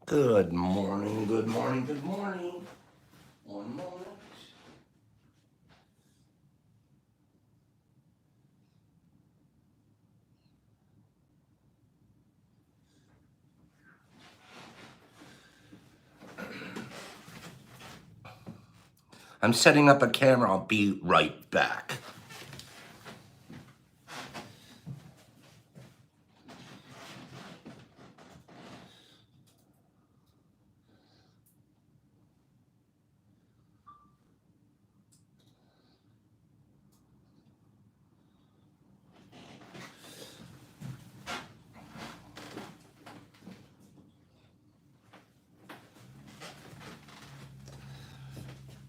Good morning, good morning, good morning. One moment. I'm setting up a camera. I'll be right back.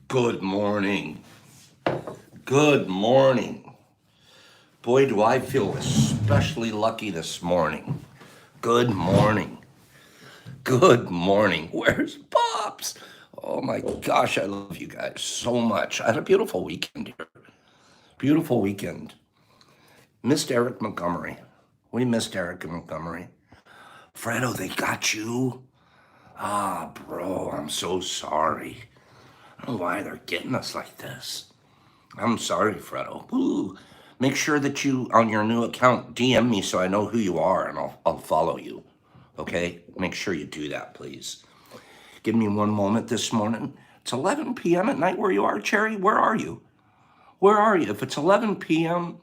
Good morning. Good morning. Boy, do I feel especially lucky this morning. Good morning. Good morning. Where's Pops? Oh my gosh, I love you guys so much. I had a beautiful weekend here. Beautiful weekend. Missed Eric Montgomery. We missed Eric Montgomery. Fredo, they got you. Ah, bro, I'm so sorry. I don't know why they're getting us like this. I'm sorry, Fredo. Ooh. Make sure that you, on your new account, DM me so I know who you are and I'll follow you. Okay? Make sure you do that, please. Give me one moment this morning. It's 11 p.m. at night where you are, Cherry. Where are you? Where are you? If it's 11 p.m.,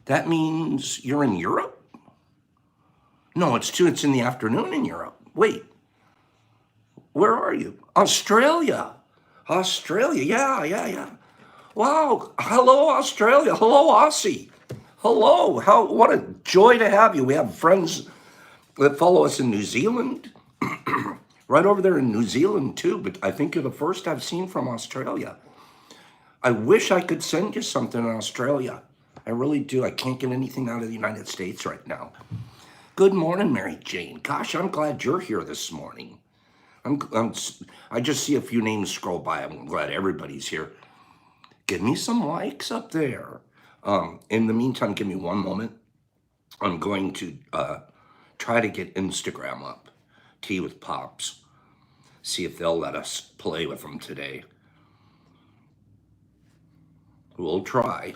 that means you're in Europe? No, it's 2. It's in the afternoon in Europe. Wait, where are you? Australia. Australia. Yeah. Wow. Hello, Australia. Hello, Aussie. Hello. What a joy to have you. We have friends that follow us in New Zealand. Right over there in New Zealand too, but I think you're the first I've seen from Australia. I wish I could send you something in Australia. I really do. I can't get anything out of the United States right now. Good morning, Mary Jane. Gosh, I'm glad you're here this morning. I just see a few names scroll by. I'm glad everybody's here. Give me some likes up there. In the meantime, give me one moment. I'm going to try to get Instagram up. Tea with Pops. See if they'll let us play with them today. We'll try.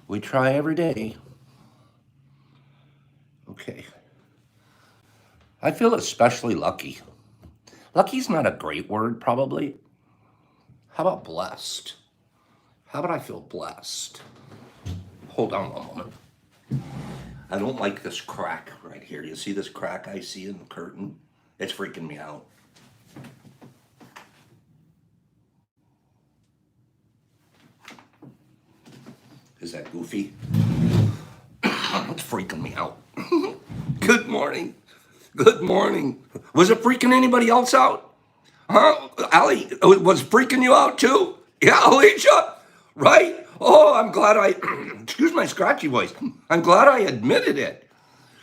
We try every day. Okay. I feel especially lucky. Lucky's not a great word, probably. How about blessed? How about I feel blessed? Hold on one moment. I don't like this crack right here. You see this crack I see in the curtain? It's freaking me out. Is that goofy? It's freaking me out. Good morning. Good morning. Was it freaking anybody else out? Huh? Allie, was freaking you out too? Yeah, Alicia? Right? Oh, I'm glad excuse my scratchy voice. I'm glad I admitted it.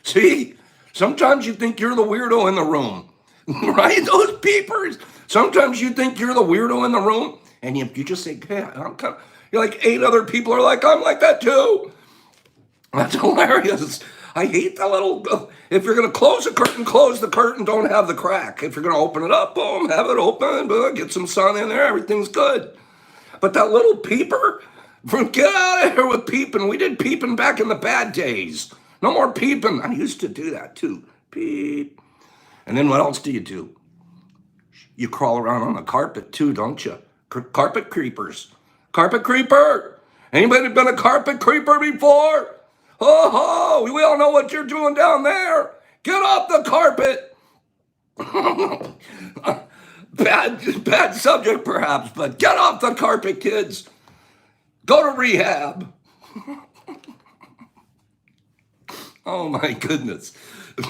See, sometimes you think you're the weirdo in the room, right? Those peepers. Sometimes you think you're the weirdo in the room, and you just say, hey, you're like 8 other people are like, I'm like that too. That's hilarious. I hate that little. If you're going to close the curtain, don't have the crack. If you're going to open it up, boom, have it open, get some sun in there, everything's good. But that little peeper, get out of here with peeping. We did peeping back in the bad days. No more peeping. I used to do that too. Peep. And then what else do you do? You crawl around on the carpet too, don't you? Carpet creepers. Carpet creeper. Anybody been a carpet creeper before? Oh, we all know what you're doing down there. Get off the carpet. Bad subject perhaps, but get off the carpet, kids. Go to rehab. Oh my goodness.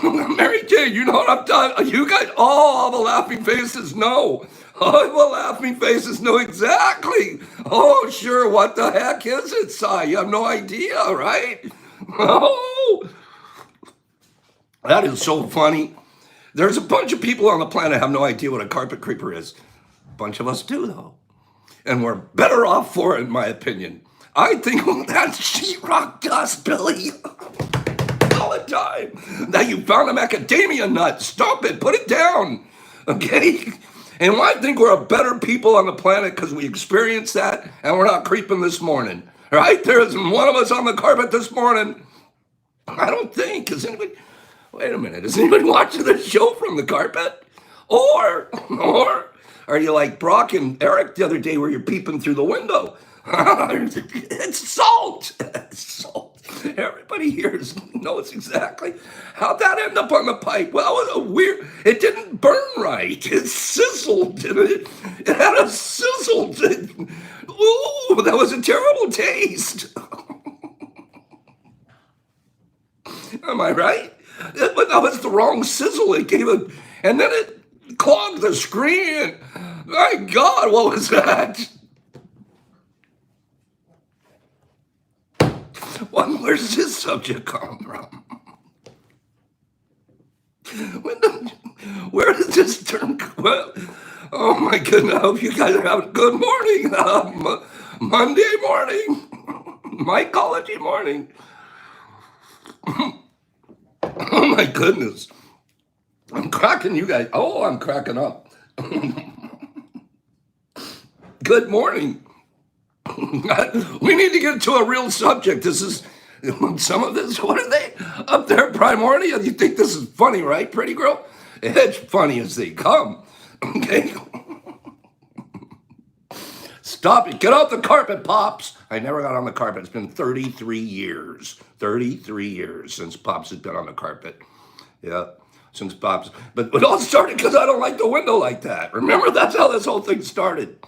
Mary Jane, you know what I'm talking. You guys, all the laughing faces know. All the laughing faces know exactly. Oh, sure, what the heck is it, Si? You have no idea, right? Oh, that is so funny. There's a bunch of people on the planet have no idea what a carpet creeper is. A bunch of us do, though. And we're better off for it, in my opinion. I think that's sheetrock dust, Billy. Oh all the time. Now you found a macadamia nut. Stop it. Put it down. Okay? And I think we're a better people on the planet because we experienced that and we're not creeping this morning. Right? There isn't one of us on the carpet this morning. I don't think. Is anybody, wait a minute. Is anybody watching this show from the carpet? Or are you like Brock and Eric the other day where you're peeping through the window? It's salt. It's salt. Everybody here knows exactly how that ended up on the pipe. Well, it was a weird, it didn't burn right. It sizzled. It had a sizzle. Ooh, that was a terrible taste. Am I right? But that was the wrong sizzle. It gave it, and then it clogged the screen. My God, what was that? Where's this subject come from? Where does this term come? Well, oh my goodness, I hope you guys are having a good morning. Monday morning. Mycology morning. Oh my goodness. I'm cracking you guys. Oh, I'm cracking up. Good morning. We need to get to a real subject. This is some of this. What are they up there, Primordia? You think this is funny, right, pretty girl? It's funny as they come. Okay. Stop it. Get off the carpet, Pops. I never got on the carpet. It's been 33 years. 33 years since Pops has been on the carpet. Yeah, since Pops. But it all started because I don't like the window like that. Remember, that's how this whole thing started.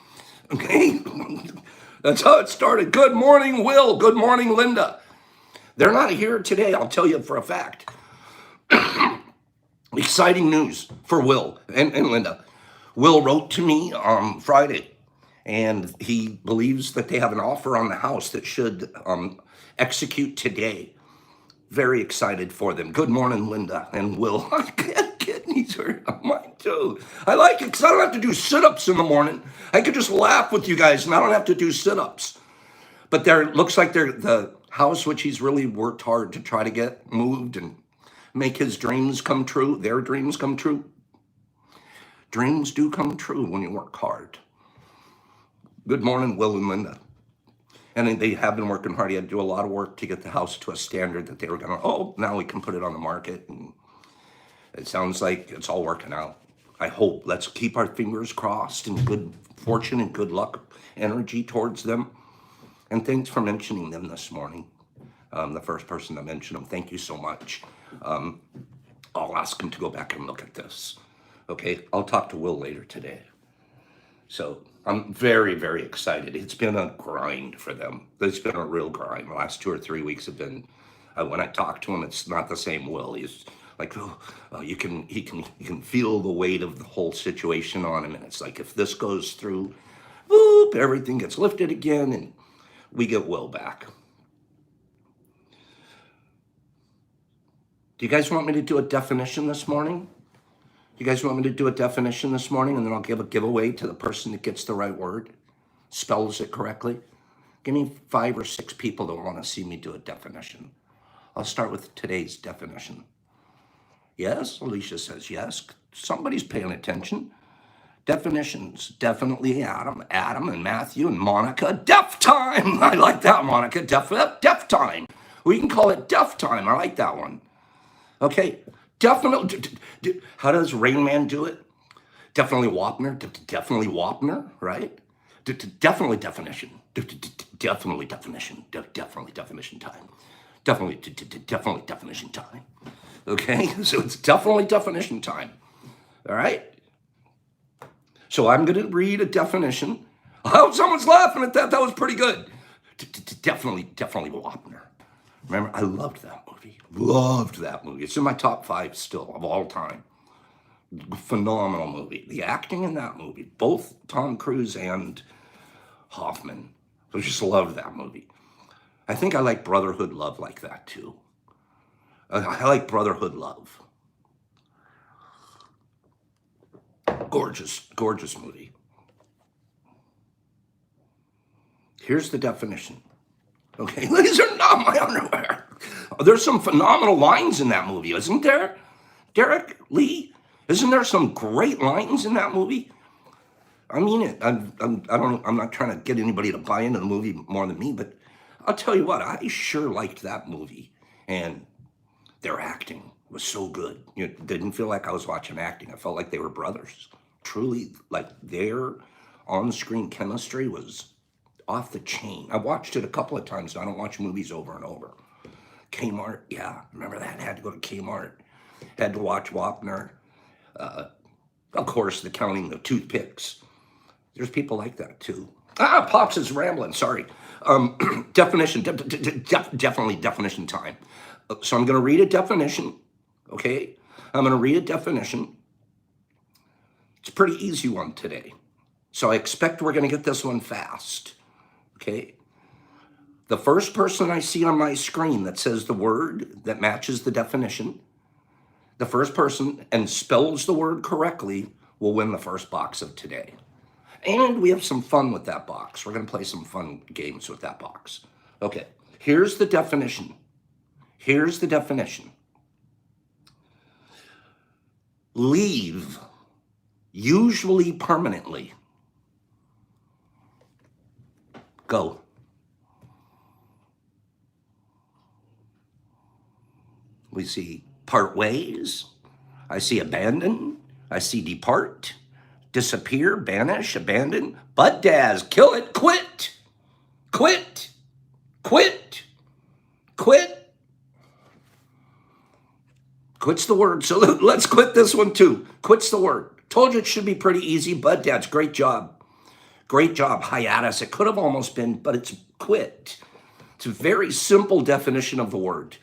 Okay? That's how it started. Good morning, Will. Good morning, Linda. They're not here today, I'll tell you for a fact. Exciting news for Will and Linda. Will wrote to me on Friday, and he believes that they have an offer on the house that should execute today. Very excited for them. Good morning, Linda and Will. Kidneys hurt. Mine too. I like it because I don't have to do sit-ups in the morning. I could just laugh with you guys and I don't have to do sit-ups. But looks like the house, which he's really worked hard to try to get moved and make his dreams come true, their dreams come true. Dreams do come true when you work hard. Good morning, Will and Linda. And they have been working hard. He had to do a lot of work to get the house to a standard that they were going to, now we can put it on the market. And it sounds like it's all working out. I hope. Let's keep our fingers crossed and good fortune and good luck energy towards them. And thanks for mentioning them this morning. The first person to mention them. Thank you so much. I'll ask him to go back and look at this. Okay, I'll talk to Will later today. So I'm very, very excited. It's been a grind for them. It's been a real grind. The last 2 or 3 weeks have been, when I talk to him, it's not the same Will. He's like, you can feel the weight of the whole situation on him. And it's like, if this goes through, whoop, everything gets lifted again and we get Will back. Do you guys want me to do a definition this morning? You guys want me to do a definition this morning and then I'll give a giveaway to the person that gets the right word, spells it correctly? Give me 5 or 6 people that want to see me do a definition. I'll start with today's definition. Yes, Alicia says yes. Somebody's paying attention. Definitions, definitely Adam and Matthew and Monica. Deaf time. I like that, Monica. Deaf time. We can call it deaf time. I like that one. Okay. Definitely. How does Rain Man do it? Definitely Wapner. Definitely Wapner, right? Definitely definition. Definitely definition. Definitely definition time. Definitely definition time. Okay, so it's definitely definition time. All right. So I'm going to read a definition. Oh, someone's laughing at that. That was pretty good. Definitely Wapner. Remember, I loved that movie. Loved that movie. It's in my top 5 still of all time. Phenomenal movie. The acting in that movie, both Tom Cruise and Hoffman. I just loved that movie. I think I like Brotherhood Love like that too. I like Brotherhood Love. Gorgeous, gorgeous movie. Here's the definition. Okay, these are not my underwear. There's some phenomenal lines in that movie, isn't there? Derek Lee, isn't there some great lines in that movie? I mean it. I'm not trying to get anybody to buy into the movie more than me, but I'll tell you what, I sure liked that movie. And their acting was so good. It didn't feel like I was watching acting. I felt like they were brothers. Truly, like their on-screen chemistry was off the chain. I watched it a couple of times. I don't watch movies over and over. Kmart, yeah, remember that? Had to go to Kmart. Had to watch Wapner. Of course, the counting the toothpicks. There's people like that too. Pops is rambling. Sorry. Definition. Definitely definition time. So I'm going to read a definition. Okay, I'm going to read a definition. It's a pretty easy one today. So I expect we're going to get this one fast. Okay. The first person I see on my screen that says the word that matches the definition, the first person and spells the word correctly will win the first box of today. And we have some fun with that box. We're going to play some fun games with that box. Okay, here's the definition. Here's the definition. Leave, usually permanently. Go. We see part ways. I see abandon. I see depart, disappear, banish, abandon. Bud Daz, kill it, quit, quit, quit, quit. Quit's the word. So let's quit this one too. Quit's the word. Told you it should be pretty easy. Bud Daz, great job. Great job. Hiatus. It could have almost been, but it's quit. It's a very simple definition of the word.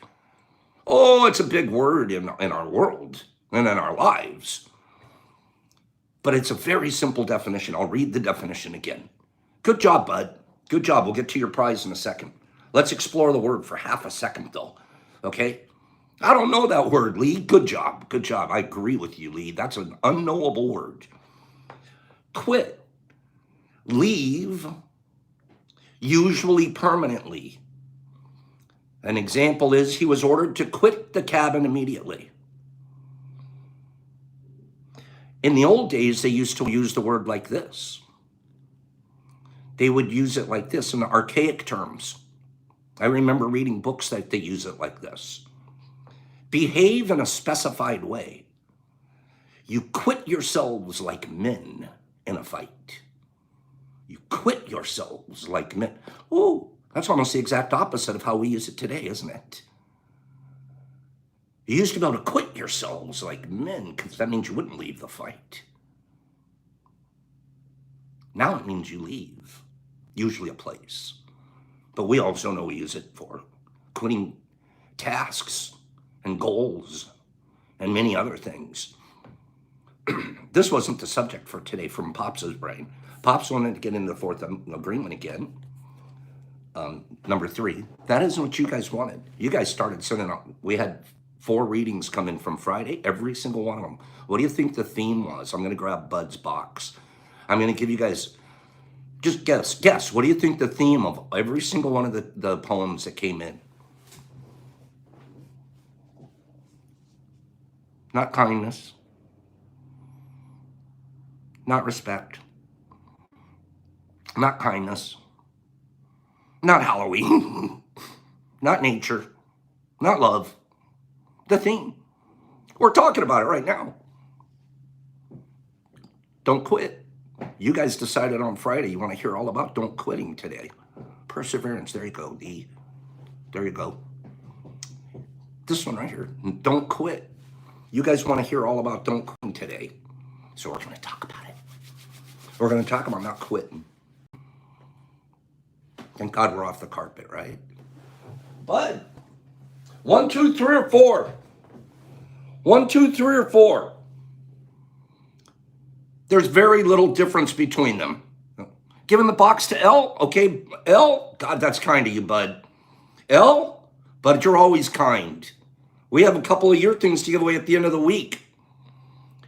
Oh, it's a big word in our world and in our lives. But it's a very simple definition. I'll read the definition again. Good job, bud. Good job. We'll get to your prize in a second. Let's explore the word for half a second, though. Okay? I don't know that word, Lee. Good job. Good job. I agree with you, Lee. That's an unknowable word. Quit. Leave, usually permanently. An example is he was ordered to quit the cabin immediately. In the old days, they used to use the word like this. They would use it like this in archaic terms. I remember reading books that they use it like this. Behave in a specified way. You quit yourselves like men in a fight. You quit yourselves like men. Oh, that's almost the exact opposite of how we use it today, isn't it? You used to be able to quit yourselves like men because that means you wouldn't leave the fight. Now it means you leave, usually a place. But we also know we use it for quitting tasks and goals and many other things. This wasn't the subject for today from Pops' brain. Pops wanted to get into the fourth agreement again. Number 3. That isn't what you guys wanted. You guys started sending out. We had 4 readings come in from Friday, every single one of them. What do you think the theme was? I'm going to grab Bud's box. I'm going to give you guys, just guess. What do you think the theme of every single one of the poems that came in? Not kindness. Not respect. Not kindness. Not Halloween. Not nature. Not love. The theme. We're talking about it right now. Don't quit. You guys decided on Friday you want to hear all about don't quitting today. Perseverance. There you go, D. There you go. This one right here. Don't quit. You guys want to hear all about don't quit today. So we're going to talk about it. We're going to talk about not quitting. Thank God we're off the carpet, right? Bud. 1, 2, 3, or 4. 1, 2, 3, or 4. There's very little difference between them. Giving the box to L. Okay, L. God, that's kind of you, Bud. L. But you're always kind. We have a couple of your things to give away at the end of the week.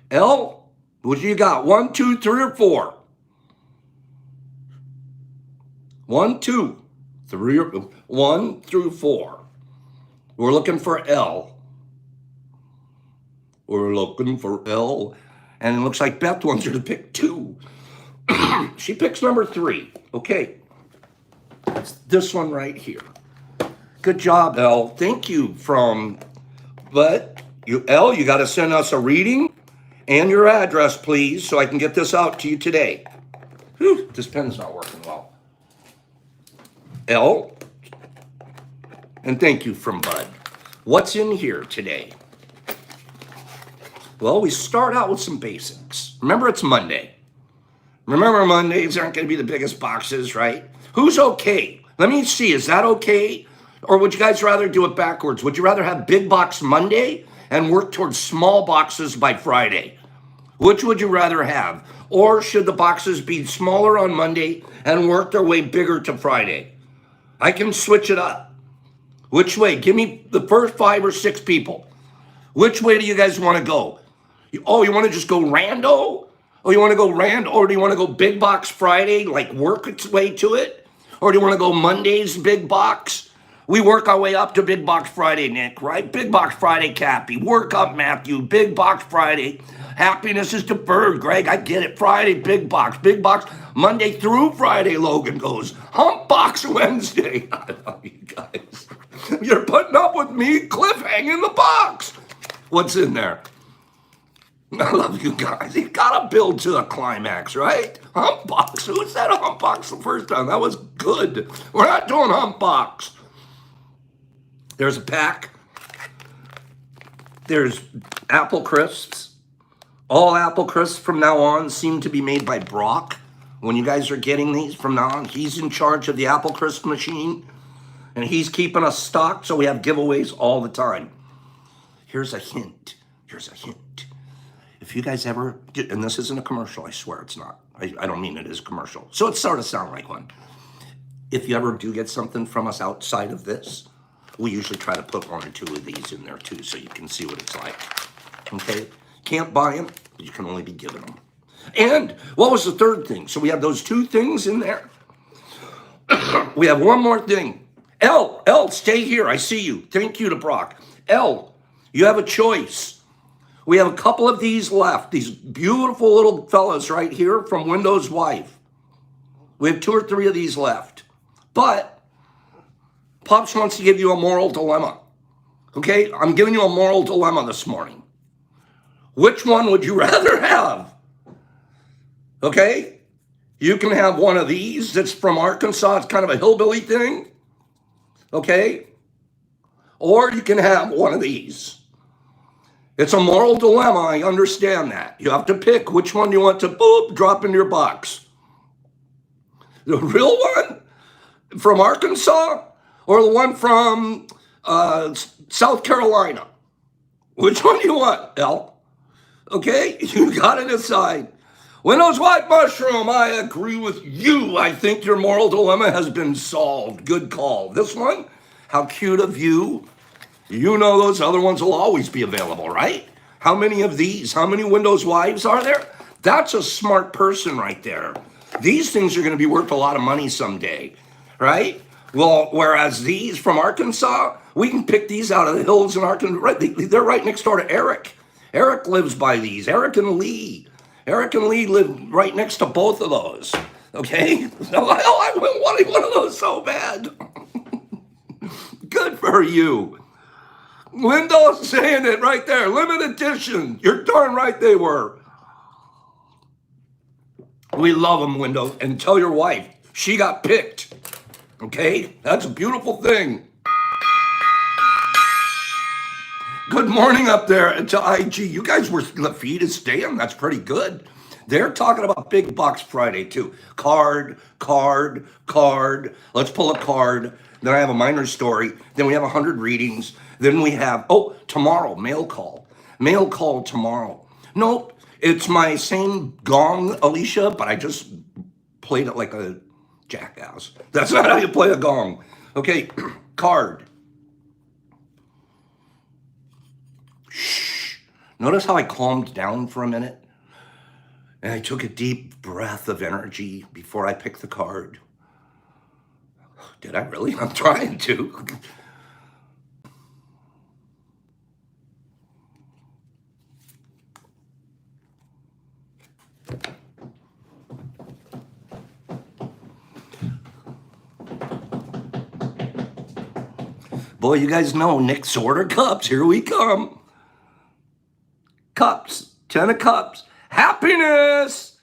L. What do you got? 1, 2, 3, or 4. 1, 2, 3, 1 through 4. We're looking for L. We're looking for L. And it looks like Beth wants her to pick 2. She picks number 3. Okay. It's this one right here. Good job, L. Thank you but L, you got to send us a reading and your address, please, so I can get this out to you today. Whew, this pen's not working well. L, and thank you from Bud. What's in here today? Well, we start out with some basics. Remember, it's Monday. Remember, Mondays aren't going to be the biggest boxes, right? Who's okay? Let me see, is that okay? Or would you guys rather do it backwards? Would you rather have big box Monday and work towards small boxes by Friday? Which would you rather have? Or should the boxes be smaller on Monday and work their way bigger to Friday? I can switch it up. Which way? Give me the first 5 or 6 people. Which way do you guys want to go? You want to just go rando? Oh, you want to go rand? Or do you want to go big box Friday, like work its way to it? Or do you want to go Monday's big box? We work our way up to Big Box Friday, Nick, right? Big Box Friday, Cappy. Work up, Matthew. Big Box Friday. Happiness is deferred, Greg. I get it. Friday, Big Box. Big Box. Monday through Friday, Logan goes. Hump Box Wednesday. I love you guys. You're putting up with me cliffhanging the box. What's in there? I love you guys. You gotta build to a climax, right? Hump Box. Who said a Hump Box the first time? That was good. We're not doing Hump Box. There's a pack. There's Apple Crisps. All Apple Crisps from now on seem to be made by Brock. When you guys are getting these from now on, he's in charge of the Apple Crisp machine. And he's keeping us stocked, so we have giveaways all the time. Here's a hint. If you guys ever, and this isn't a commercial, I swear it's not. I don't mean it is a commercial. So it sort of sounds like one. If you ever do get something from us outside of this, we usually try to put 1 or 2 of these in there too, so you can see what it's like. Okay? Can't buy them, but you can only be given them. And what was the third thing? So we have those 2 things in there. We have one more thing. L, stay here. I see you. Thank you to Brock. L, you have a choice. We have a couple of these left. These beautiful little fellas right here from Windows Wife. We have 2 or 3 of these left. But Pops wants to give you a moral dilemma. Okay? I'm giving you a moral dilemma this morning. Which one would you rather have? Okay? You can have one of these that's from Arkansas. It's kind of a hillbilly thing. Okay? Or you can have one of these. It's a moral dilemma. I understand that. You have to pick which one you want to drop into your box. The real one from Arkansas or the one from South Carolina? Which one do you want, L? Okay? You got to decide. Windows White Mushroom, I agree with you. I think your moral dilemma has been solved. Good call. This one, how cute of you. You know those other ones will always be available, right? How many of these? How many Windows Wives are there? That's a smart person right there. These things are going to be worth a lot of money someday, right? Well, whereas these from Arkansas, we can pick these out of the hills in Arkansas. They're right next door to Eric. Eric lives by these. Eric and Lee live right next to both of those. Okay? So I've been wanting one of those so bad. Good for you. Windows saying it right there. Limited edition. You're darn right they were. We love them, Windows. And tell your wife, she got picked. Okay? That's a beautiful thing. Good morning up there to IG. You guys were, the feed is staying. That's pretty good. They're talking about Big Box Friday too. Card. Let's pull a card. Then I have a minor story. Then we have 100 readings. Then we have, tomorrow, mail call. Mail call tomorrow. Nope, it's my same gong, Alicia, but I just played it like a jackass. That's not how you play a gong. Okay, card. Shh. Notice how I calmed down for a minute? And I took a deep breath of energy before I picked the card. Did I really? I'm trying to. Boy, you guys know Nick's order cups. Here we come. Cups. 10 of cups. Happiness.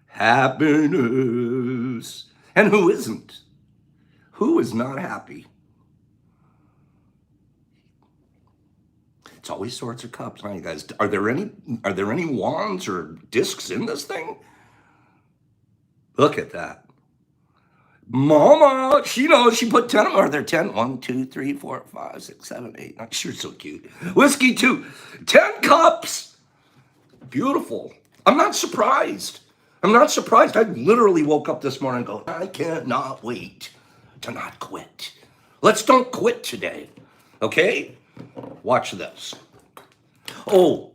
Happiness. And who isn't? Who is not happy? It's always sorts of cups, huh, you guys? Are there any wands or discs in this thing? Look at that. Mama, she knows. She put 10 of them. Are there 10? 1, 2, 3, 4, 5, 6, 7, 8, 9. She's so cute. Whiskey 2. 10 cups. Beautiful. I'm not surprised. I literally woke up this morning and go, I cannot wait to not quit. Let's don't quit today. Okay? Watch this. Oh,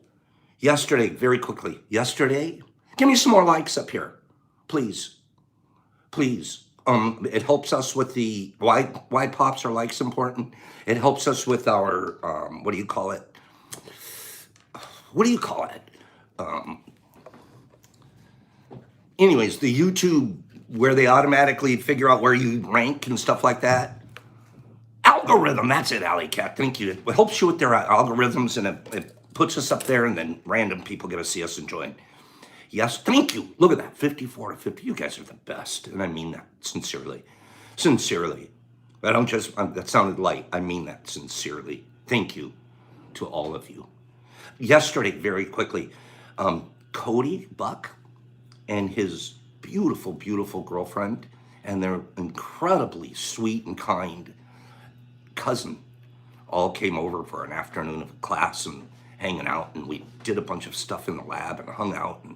yesterday, very quickly. Yesterday, give me some more likes up here. Please. Please. It helps us with the, why pops are likes important? It helps us with our, what do you call it? Anyways, the YouTube, where they automatically figure out where you rank and stuff like that. Algorithm, that's it, Alley Cat, thank you. It helps you with their algorithms, and it puts us up there, and then random people get to see us and join. Yes, thank you. Look at that, 54 to 50. You guys are the best, and I mean that sincerely. Sincerely. I don't just, that sounded light. I mean that sincerely. Thank you to all of you. Yesterday, very quickly, Cody Buck and his beautiful, beautiful girlfriend and their incredibly sweet and kind cousin all came over for an afternoon of class and hanging out, and we did a bunch of stuff in the lab and hung out, and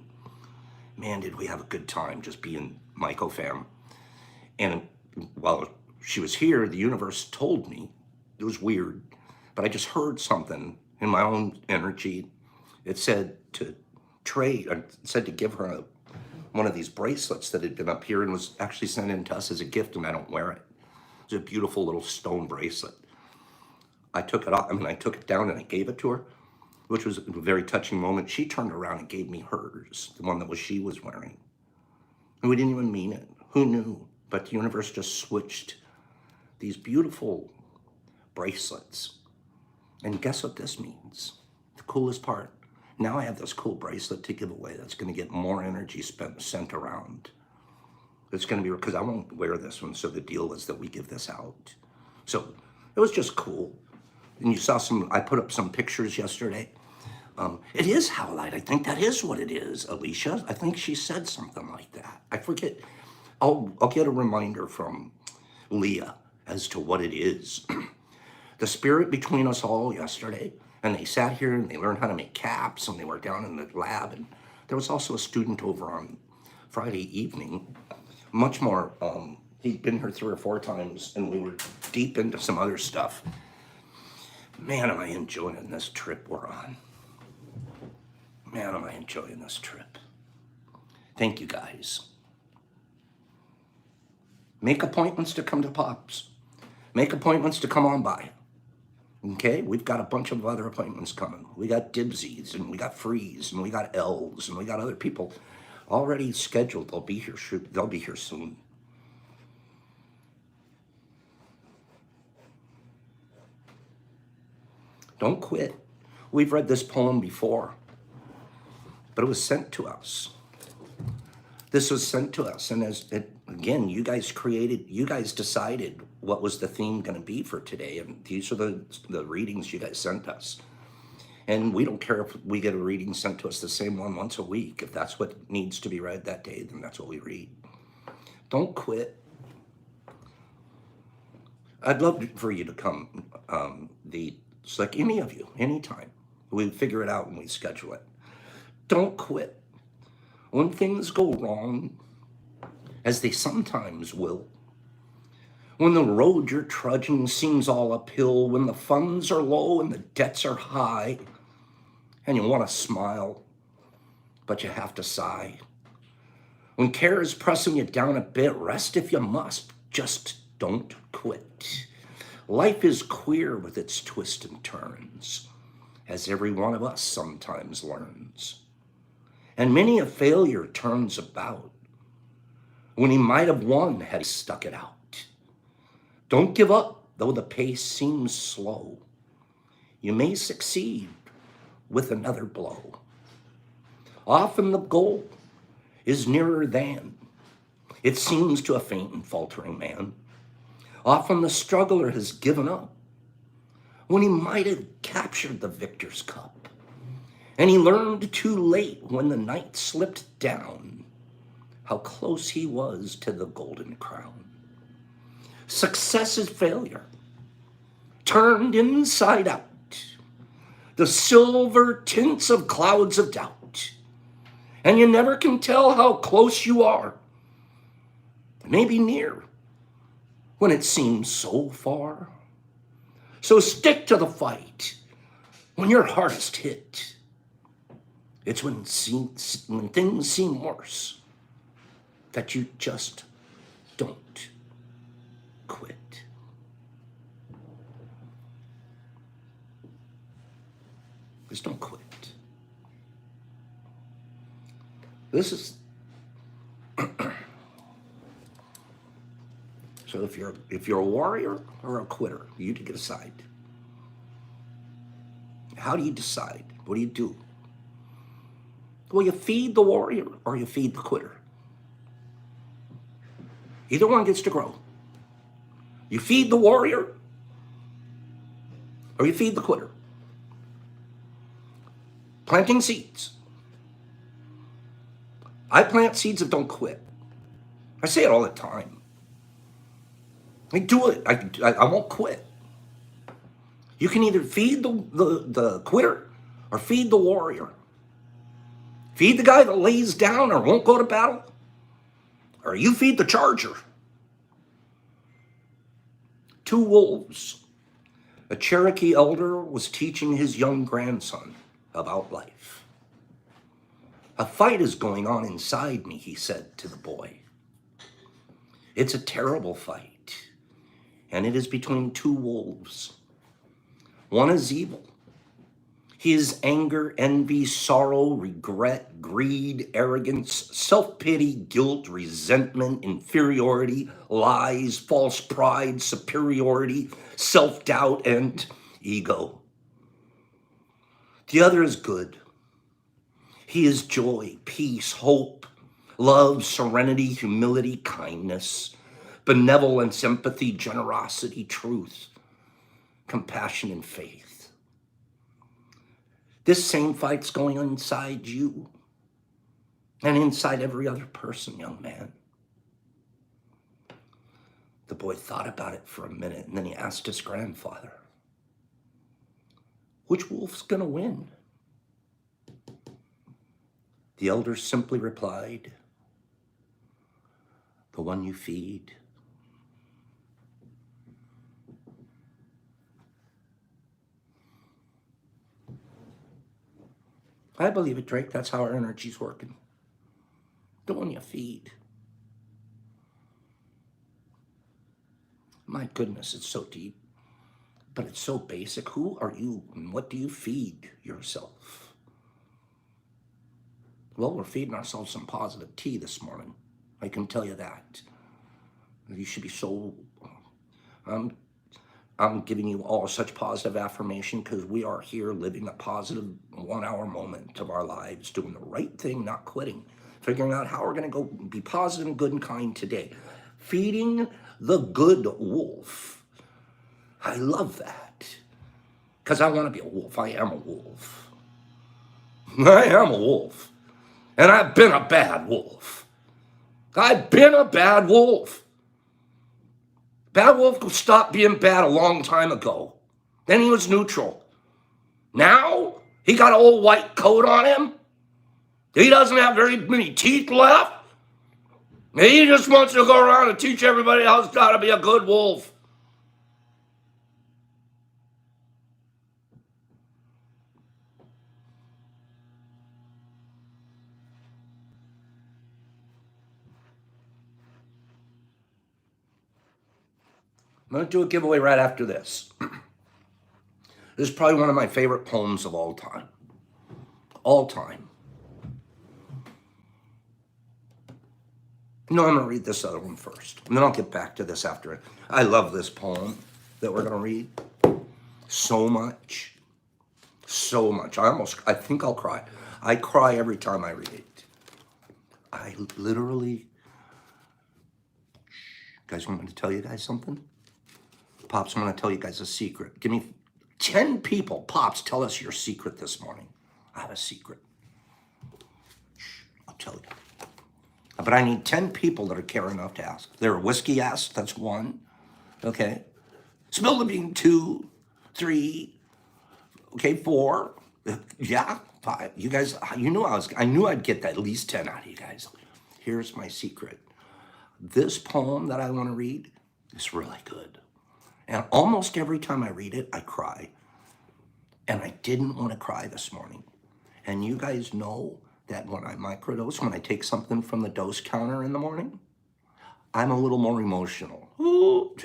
man, did we have a good time just being Myco fam. And while she was here, the universe told me, it was weird, but I just heard something in my own energy. It said to trade, it said to give her one of these bracelets that had been up here and was actually sent in to us as a gift, and I don't wear it. It's a beautiful little stone bracelet. I took it off, I took it down and I gave it to her, which was a very touching moment. She turned around and gave me hers, the one that she was wearing. And we didn't even mean it. Who knew? But the universe just switched these beautiful bracelets. And guess what this means? The coolest part. Now I have this cool bracelet to give away that's going to get more energy sent around. It's going to be, because I won't wear this one, so the deal is that we give this out. So it was just cool. And you saw I put up some pictures yesterday. It is howlite. I think that is what it is, Alicia. I think she said something like that. I forget. I'll get a reminder from Leah as to what it is. The spirit between us all yesterday, and they sat here and they learned how to make caps, and they were down in the lab, and there was also a student over on Friday evening, much more, he'd been here 3 or 4 times, and we were deep into some other stuff. Man, am I enjoying this trip we're on. Man, am I enjoying this trip. Thank you, guys. Make appointments to come to Pops. Make appointments to come on by. Okay, we've got a bunch of other appointments coming. We got Dibsies, and we got Freeze, and we got Elves, and we got other people already scheduled. They'll be here soon. Don't quit. We've read this poem before, but it was sent to us. This was sent to us, and again, you guys decided what was the theme going to be for today, and these are the readings you guys sent us. And we don't care if we get a reading sent to us the same one once a week. If that's what needs to be read that day, then that's what we read. Don't quit. I'd love for you to come. It's like any of you, anytime. We figure it out and we schedule it. Don't quit. When things go wrong, as they sometimes will, when the road you're trudging seems all uphill, when the funds are low and the debts are high, and you want to smile, but you have to sigh. When care is pressing you down a bit, rest if you must, just don't quit. Life is queer with its twists and turns, as every one of us sometimes learns. And many a failure turns about when he might have won had he stuck it out. Don't give up, though the pace seems slow. You may succeed with another blow. Often the goal is nearer than it seems to a faint and faltering man. Often the struggler has given up when he might have captured the victor's cup. And he learned too late when the night slipped down how close he was to the golden crown. Success is failure, turned inside out. The silver tints of clouds of doubt. And you never can tell how close you are. Maybe near when it seems so far. So stick to the fight when you're hardest hit. It's when things seem worse that you just don't quit. Just don't quit. This is so if you're a warrior or a quitter, you decide. How do you decide? What do you do? Well, you feed the warrior or you feed the quitter. Either one gets to grow. You feed the warrior or you feed the quitter. Planting seeds. I plant seeds that don't quit. I say it all the time. I do it. I won't quit. You can either feed the quitter or feed the warrior. Feed the guy that lays down or won't go to battle, or you feed the charger. Two wolves. A Cherokee elder was teaching his young grandson about life. A fight is going on inside me, he said to the boy. It's a terrible fight, and it is between two wolves. One is evil. He is anger, envy, sorrow, regret, greed, arrogance, self-pity, guilt, resentment, inferiority, lies, false pride, superiority, self-doubt, and ego. The other is good. He is joy, peace, hope, love, serenity, humility, kindness, benevolence, empathy, generosity, truth, compassion, and faith. This same fight's going on inside you and inside every other person, young man. The boy thought about it for a minute, and then he asked his grandfather, which wolf's gonna win? The elder simply replied, the one you feed. I believe it, Drake. That's how our energy's working. The one you feed. My goodness, it's so deep, but it's so basic. Who are you and what do you feed yourself? Well, we're feeding ourselves some positive tea this morning. I can tell you that. You should be so... I'm giving you all such positive affirmation because we are here living a positive 1 hour moment of our lives, doing the right thing, not quitting, figuring out how we're going to go be positive and good and kind today. Feeding the good wolf. I love that because I want to be a wolf. I am a wolf. I am a wolf. And I've been a bad wolf. I've been a bad wolf. Bad wolf stopped being bad a long time ago. Then he was neutral. Now, he got an old white coat on him. He doesn't have very many teeth left. He just wants to go around and teach everybody else how to be a good wolf. I'm going to do a giveaway right after this. This is probably one of my favorite poems of all time. All time. No, I'm going to read this other one first. And then I'll get back to this after. I love this poem that we're going to read so much. So much. I think I'll cry. I cry every time I read it. I literally, guys, want me to tell you guys something? Pops, I'm going to tell you guys a secret. Give me 10 people. Pops, tell us your secret this morning. I have a secret. I'll tell you. But I need 10 people that are care enough to ask. There are whiskey asks, that's one. Okay. Spill the bean, 2, 3, okay, 4. Yeah, 5. You guys, I knew I'd get at least 10 out of you guys. Here's my secret. This poem that I want to read is really good. And almost every time I read it, I cry. And I didn't want to cry this morning. And you guys know that when I microdose, when I take something from the dose counter in the morning, I'm a little more emotional. Ooh,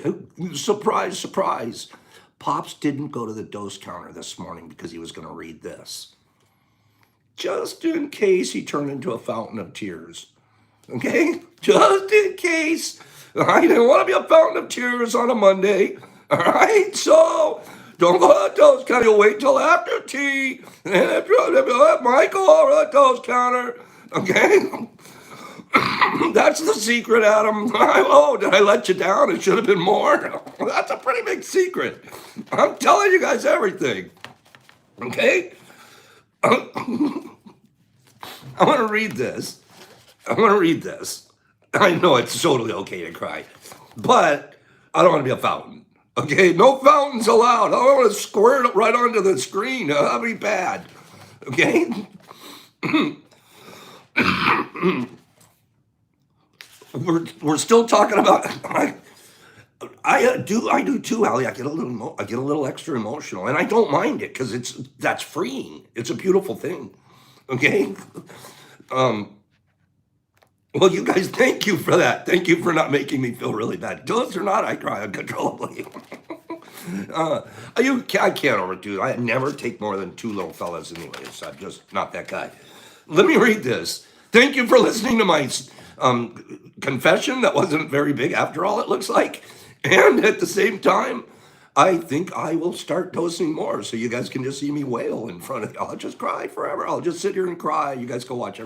surprise, surprise. Pops didn't go to the dose counter this morning because he was going to read this. Just in case he turned into a fountain of tears. Okay? Just in case. I didn't want to be a fountain of tears on a Monday. All right? So, don't go to the dose counter. You'll wait till after tea. And if you let Michael over the dose counter. Okay? That's the secret, Adam. Oh, did I let you down? It should have been more. That's a pretty big secret. I'm telling you guys everything. Okay? I want to read this. I know it's totally okay to cry, but I don't want to be a fountain. Okay? No fountains allowed. I don't want to squirt it right onto the screen. That'd be bad. Okay? We're still talking about. I do too, Allie. I get a little extra emotional, and I don't mind it because that's freeing. It's a beautiful thing. Okay. Well, you guys, thank you for that. Thank you for not making me feel really bad. Dose or not, I cry uncontrollably. I can't overdo it. I never take more than 2 little fellas anyways. I'm just not that guy. Let me read this. Thank you for listening to my confession that wasn't very big after all, it looks like. And at the same time, I think I will start dosing more so you guys can just see me wail in front of you. I'll just cry forever. I'll just sit here and cry. You guys go watch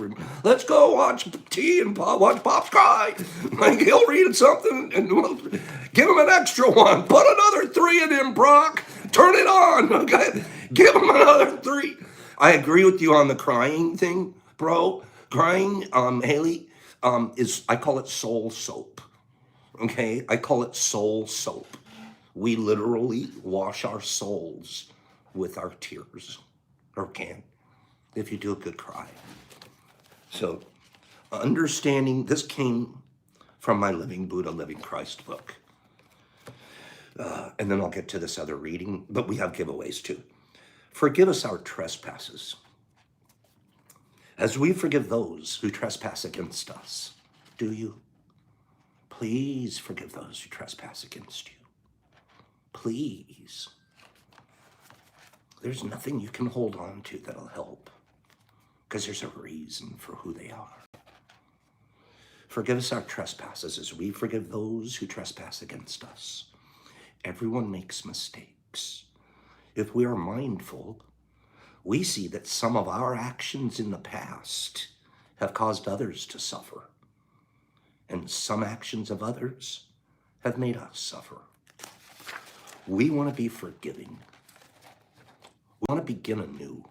let's go watch T and watch Pops cry. Like he'll read something and we'll give him an extra one. Put another 3 in him, Brock. Turn it on. Okay? Give him another 3. I agree with you on the crying thing, bro. Crying, Haley, I call it soul soap. Okay? I call it soul soap. We literally wash our souls with our tears, or can, if you do a good cry. So, understanding, this came from my Living Buddha, Living Christ book. And then I'll get to this other reading, but we have giveaways too. Forgive us our trespasses, as we forgive those who trespass against us. Do you? Please forgive those who trespass against you. Please. There's nothing you can hold on to that'll help, because there's a reason for who they are. Forgive us our trespasses as we forgive those who trespass against us. Everyone makes mistakes. If we are mindful, we see that some of our actions in the past have caused others to suffer, and some actions of others have made us suffer. We want to be forgiving. We want to begin anew.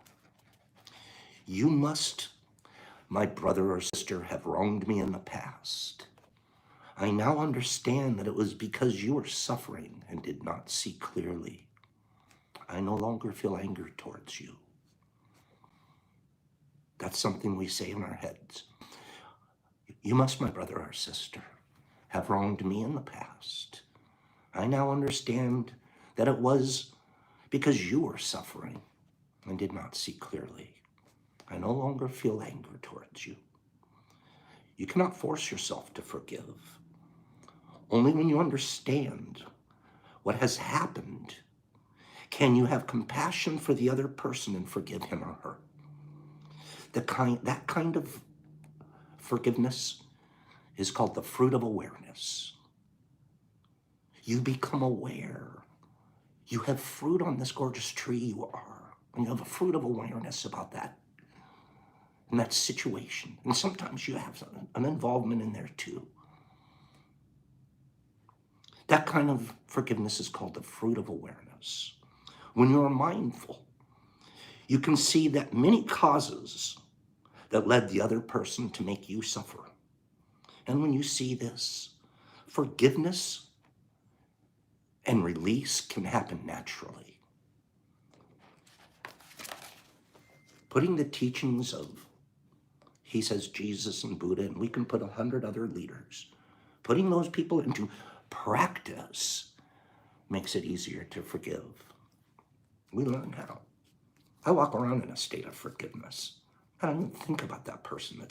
You must, my brother or sister, have wronged me in the past. I now understand that it was because you were suffering and did not see clearly. I no longer feel anger towards you. That's something we say in our heads. You must, my brother or sister, have wronged me in the past. I now understand that it was because you were suffering and did not see clearly. I no longer feel anger towards you. You cannot force yourself to forgive. Only when you understand what has happened can you have compassion for the other person and forgive him or her. That kind of forgiveness is called the fruit of awareness. You become aware. You have fruit on this gorgeous tree you are, and you have a fruit of awareness about that, in that situation. And sometimes you have an involvement in there too. That kind of forgiveness is called the fruit of awareness. When you're mindful, you can see that many causes that led the other person to make you suffer. And when you see this, forgiveness and release can happen naturally. Putting the teachings of, he says, Jesus and Buddha, and we can put 100 other leaders, putting those people into practice makes it easier to forgive. We learn how. I walk around in a state of forgiveness. I don't even think about that person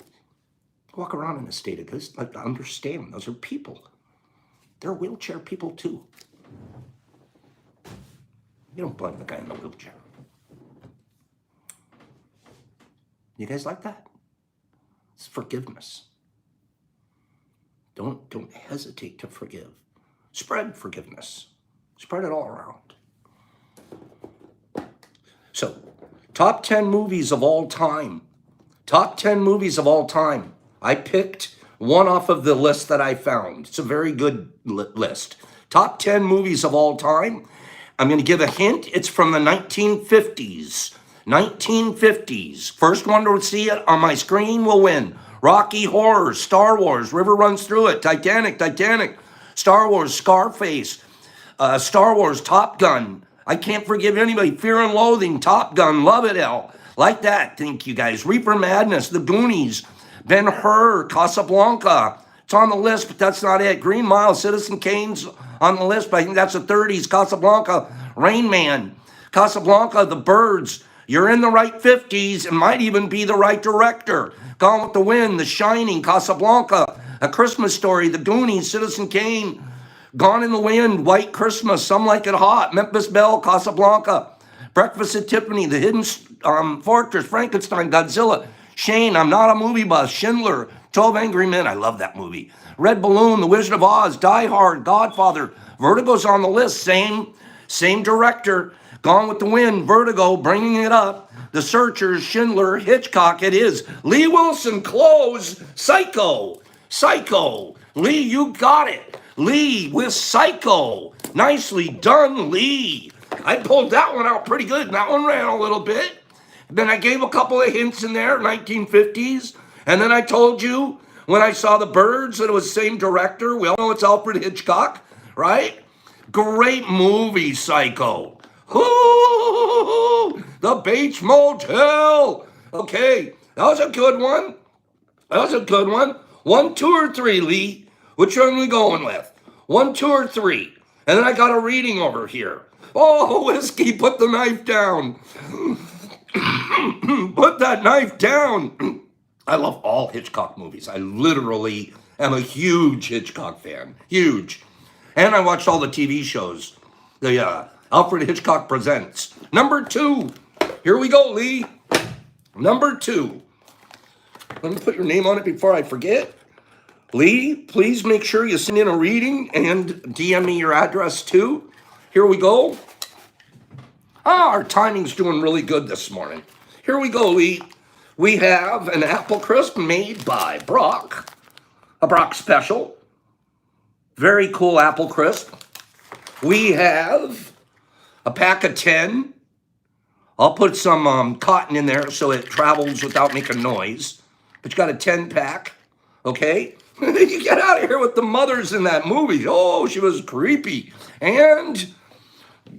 I walk around in a state of this, like, to understand those are people. They're wheelchair people too. You don't blame the guy in the wheelchair. You guys like that? It's forgiveness. Don't hesitate to forgive. Spread forgiveness. Spread it all around. So, top 10 movies of all time. Top 10 movies of all time. I picked one off of the list that I found. It's a very good list. Top 10 movies of all time. I'm going to give a hint. It's from the 1950s. 1950s. First one to see it on my screen will win. Rocky Horror, Star Wars, River Runs Through It, Titanic, Star Wars, Scarface, Star Wars, Top Gun. I can't forgive anybody. Fear and Loathing, Top Gun, Love It Hell. Like that, thank you guys. Reefer Madness, The Goonies, Ben-Hur, Casablanca. It's on the list, but that's not it. Green Mile, Citizen Kane's on the list, but I think that's the 30s. Casablanca, Rain Man, Casablanca, The Birds. You're in the right 50s and might even be the right director. Gone with the Wind, The Shining, Casablanca, A Christmas Story, The Goonies, Citizen Kane, Gone in the Wind, White Christmas, Some Like It Hot, Memphis Belle, Casablanca, Breakfast at Tiffany, The Hidden Fortress, Frankenstein, Godzilla, Shane, I'm Not a Movie Buff, Schindler, 12 Angry Men, I love that movie, Red Balloon, The Wizard of Oz, Die Hard, Godfather, Vertigo's on the list, same director, Gone with the Wind, Vertigo, Bringing It Up, The Searchers, Schindler, Hitchcock, it is. Lee Wilson, Close, Psycho. Lee, you got it. Lee with Psycho. Nicely done, Lee. I pulled that one out pretty good. That one ran a little bit. Then I gave a couple of hints in there, 1950s. And then I told you when I saw The Birds that it was the same director. We all know it's Alfred Hitchcock, right? Great movie, Psycho. Ooh, The Bates Motel. Okay, that was a good one. 1, 2, or 3, Lee. Which one are we going with? 1, 2, or 3? And then I got a reading over here. Oh, Whiskey, put the knife down. Put that knife down. I love all Hitchcock movies. I literally am a huge Hitchcock fan. Huge. And I watched all the TV shows. The Alfred Hitchcock Presents. Number 2. Here we go, Lee. Number 2. Let me put your name on it before I forget. Lee, please make sure you send in a reading and DM me your address too. Here we go. Our timing's doing really good this morning. Here we go, Lee. We have an apple crisp made by Brock. A Brock special. Very cool apple crisp. We have a pack of 10. I'll put some cotton in there so it travels without making noise. But you got a 10 pack, okay? You get out of here with the mothers in that movie. Oh, she was creepy. And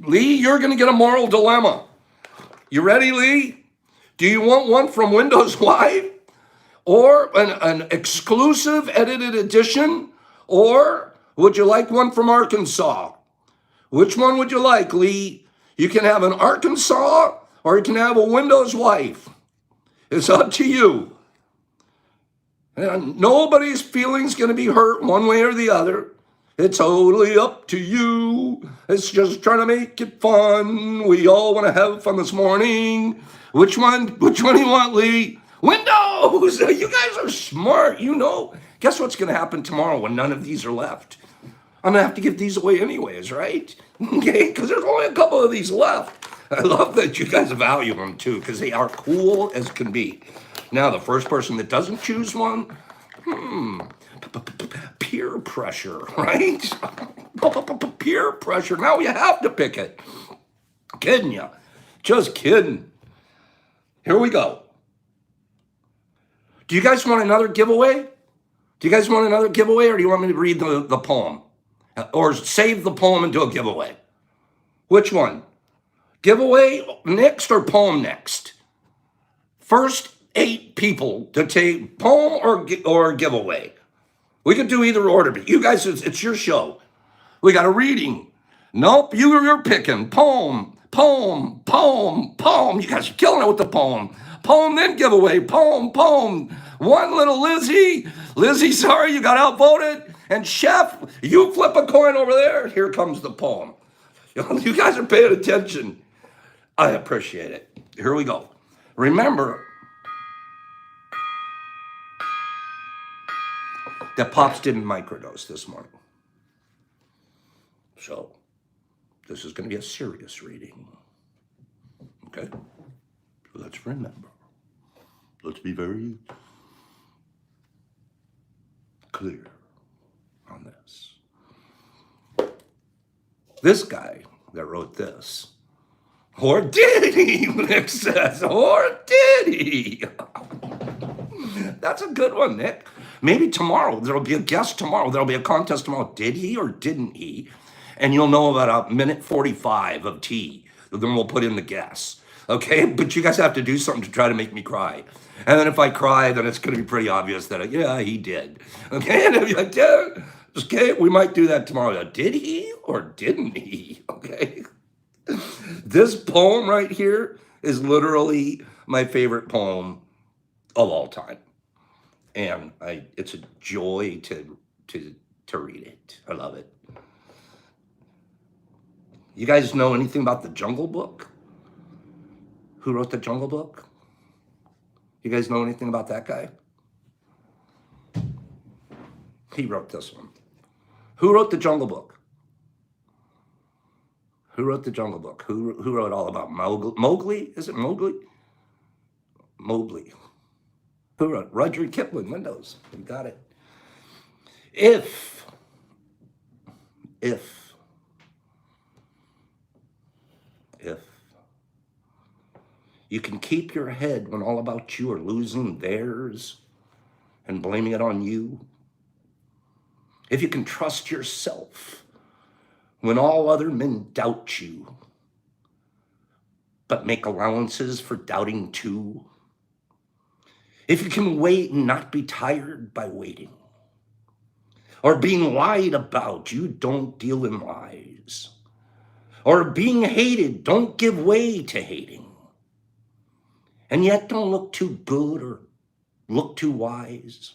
Lee, you're going to get a moral dilemma. You ready, Lee? Do you want one from Windows Live? Or an exclusive edited edition? Or would you like one from Arkansas? Which one would you like, Lee? You can have an Arkansas or you can have a Windows wife. It's up to you. And nobody's feelings going to be hurt one way or the other. It's totally up to you. It's just trying to make it fun. We all want to have fun this morning. Which one do you want, Lee? Windows! knows? You guys are smart. You know. Guess what's going to happen tomorrow when none of these are left? I'm going to have to give these away anyways, right? Okay, because there's only a couple of these left. I love that you guys value them too, because they are cool as can be. Now, the first person that doesn't choose one, peer pressure, right? Peer pressure. Now you have to pick it. Kidding you. Just kidding. Here we go. Do you guys want another giveaway? Do you guys want another giveaway, or do you want me to read the poem? Or save the poem and do a giveaway? Which one? Giveaway next or poem next? First 8 people to take poem or giveaway. We could do either order, but you guys, it's your show. We got a reading. Nope, you're picking. Poem, poem, poem, poem. You guys are killing it with the poem. Poem, then giveaway. Poem, poem. One little Lizzie. Lizzie, sorry, you got outvoted. And Chef, you flip a coin over there. Here comes the poem. You guys are paying attention. I appreciate it. Here we go. Remember that Pops didn't microdose this morning. So this is going to be a serious reading. Okay? So let's remember. Let's be very clear on this. This guy that wrote this, or did he, Nick says, or did he? That's a good one, Nick. Maybe tomorrow, there'll be a guest tomorrow. There'll be a contest tomorrow. Did he or didn't he? And you'll know about a minute 45 of tea. Then we'll put in the guess. Okay? But you guys have to do something to try to make me cry. And then if I cry, then it's going to be pretty obvious that, yeah, he did. Okay? And if you're like, yeah, okay, we might do that tomorrow. Did he or didn't he? Okay? This poem right here is literally my favorite poem of all time. And it's a joy to read it. I love it. You guys know anything about the Jungle Book? Who wrote the Jungle Book? You guys know anything about that guy? He wrote this one. Who wrote the Jungle Book? Who wrote the Jungle Book? Who wrote all about Mowgli? Mowgli? Is it Mowgli? Mowgli. Who wrote? Rudyard Kipling, Windows. You got it. If you can keep your head when all about you are losing theirs and blaming it on you, if you can trust yourself when all other men doubt you, but make allowances for doubting too, if you can wait and not be tired by waiting, or being lied about, you don't deal in lies, or being hated, don't give way to hating, and yet don't look too good or look too wise.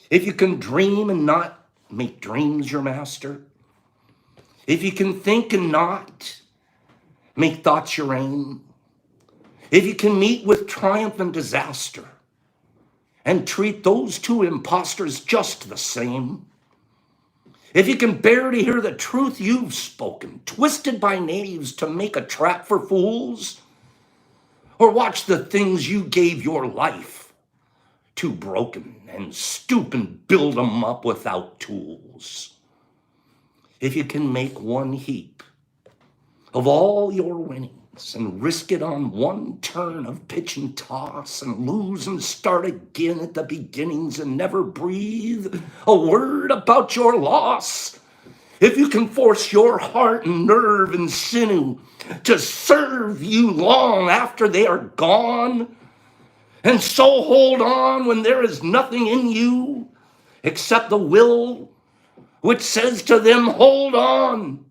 If you can dream and not make dreams your master, if you can think and not make thoughts your aim, if you can meet with triumph and disaster and treat those two impostors just the same, if you can bear to hear the truth you've spoken, twisted by knaves to make a trap for fools, or watch the things you gave your life to broken and stoop and build them up without tools, if you can make one heap of all your winnings and risk it on one turn of pitch and toss and lose and start again at the beginnings and never breathe a word about your loss, if you can force your heart and nerve and sinew to serve you long after they are gone, and so hold on when there is nothing in you except the will which says to them, hold on.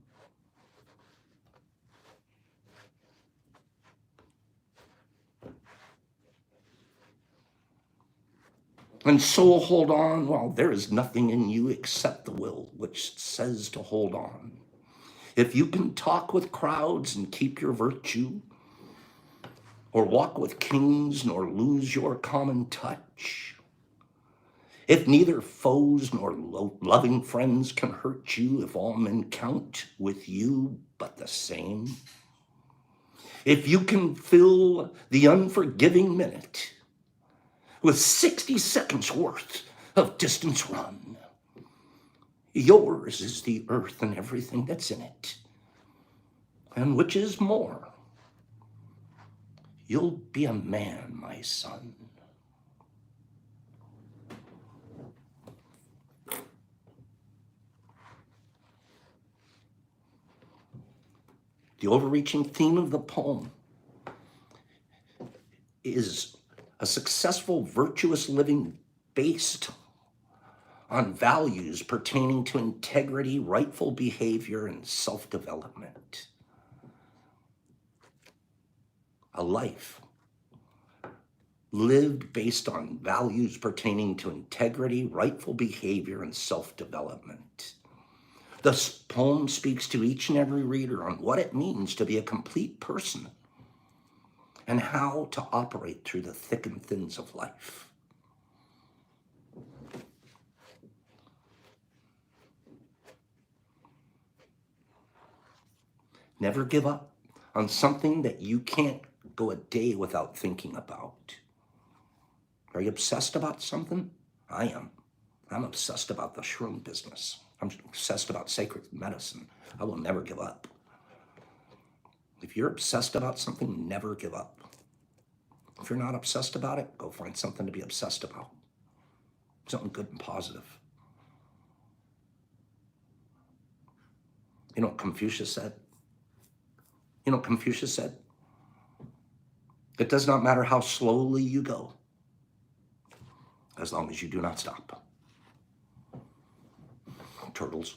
And so hold on while there is nothing in you except the will which says to hold on. If you can talk with crowds and keep your virtue, or walk with kings, nor lose your common touch. If neither foes nor loving friends can hurt you, if all men count with you but the same, if you can fill the unforgiving minute with 60 seconds worth of distance run, yours is the earth and everything that's in it. And which is more, you'll be a man, my son. The overreaching theme of the poem is a successful, virtuous living based on values pertaining to integrity, rightful behavior, and self-development. A life lived based on values pertaining to integrity, rightful behavior, and self-development. This poem speaks to each and every reader on what it means to be a complete person and how to operate through the thick and thins of life. Never give up on something that you can't go a day without thinking about. Are you obsessed about something? I am. I'm obsessed about the shroom business. I'm obsessed about sacred medicine. I will never give up. If you're obsessed about something, never give up. If you're not obsessed about it, go find something to be obsessed about. Something good and positive. You know what Confucius said? You know what Confucius said? It does not matter how slowly you go, as long as you do not stop. Turtles.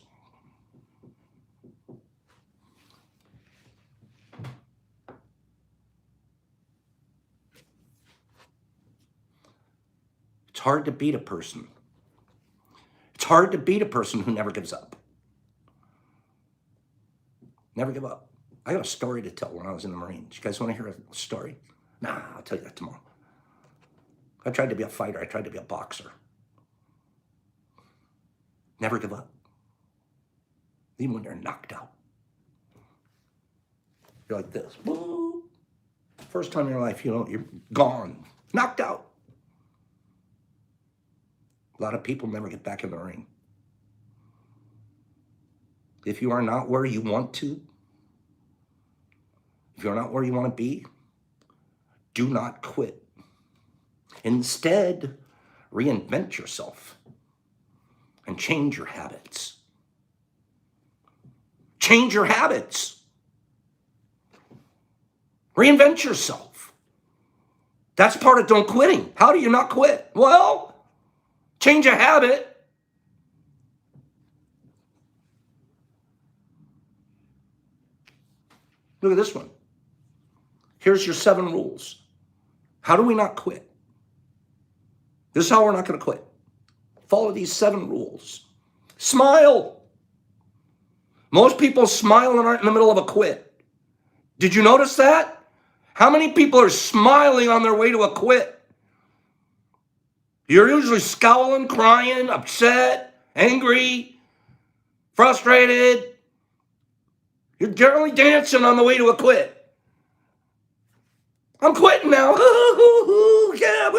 It's hard to beat a person. It's hard to beat a person who never gives up. Never give up. I got a story to tell when I was in the Marines. You guys want to hear a story? Nah, I'll tell you that tomorrow. I tried to be a fighter. I tried to be a boxer. Never give up. Even when you're knocked out. You're like this. Woo. First time in your life, you're gone. Knocked out. A lot of people never get back in the ring. If you are not where you want to, if you're not where you want to be, do not quit. Instead, reinvent yourself and change your habits. Change your habits. Reinvent yourself. That's part of don't quitting. How do you not quit? Well, change a habit. Look at this one. Here's your 7 rules. How do we not quit? This is how we're not going to quit. Follow these 7 rules. Smile. Most people smile and aren't in the middle of a quit. Did you notice that? How many people are smiling on their way to a quit? You're usually scowling, crying, upset, angry, frustrated. You're generally dancing on the way to a quit. I'm quitting now. Yeah,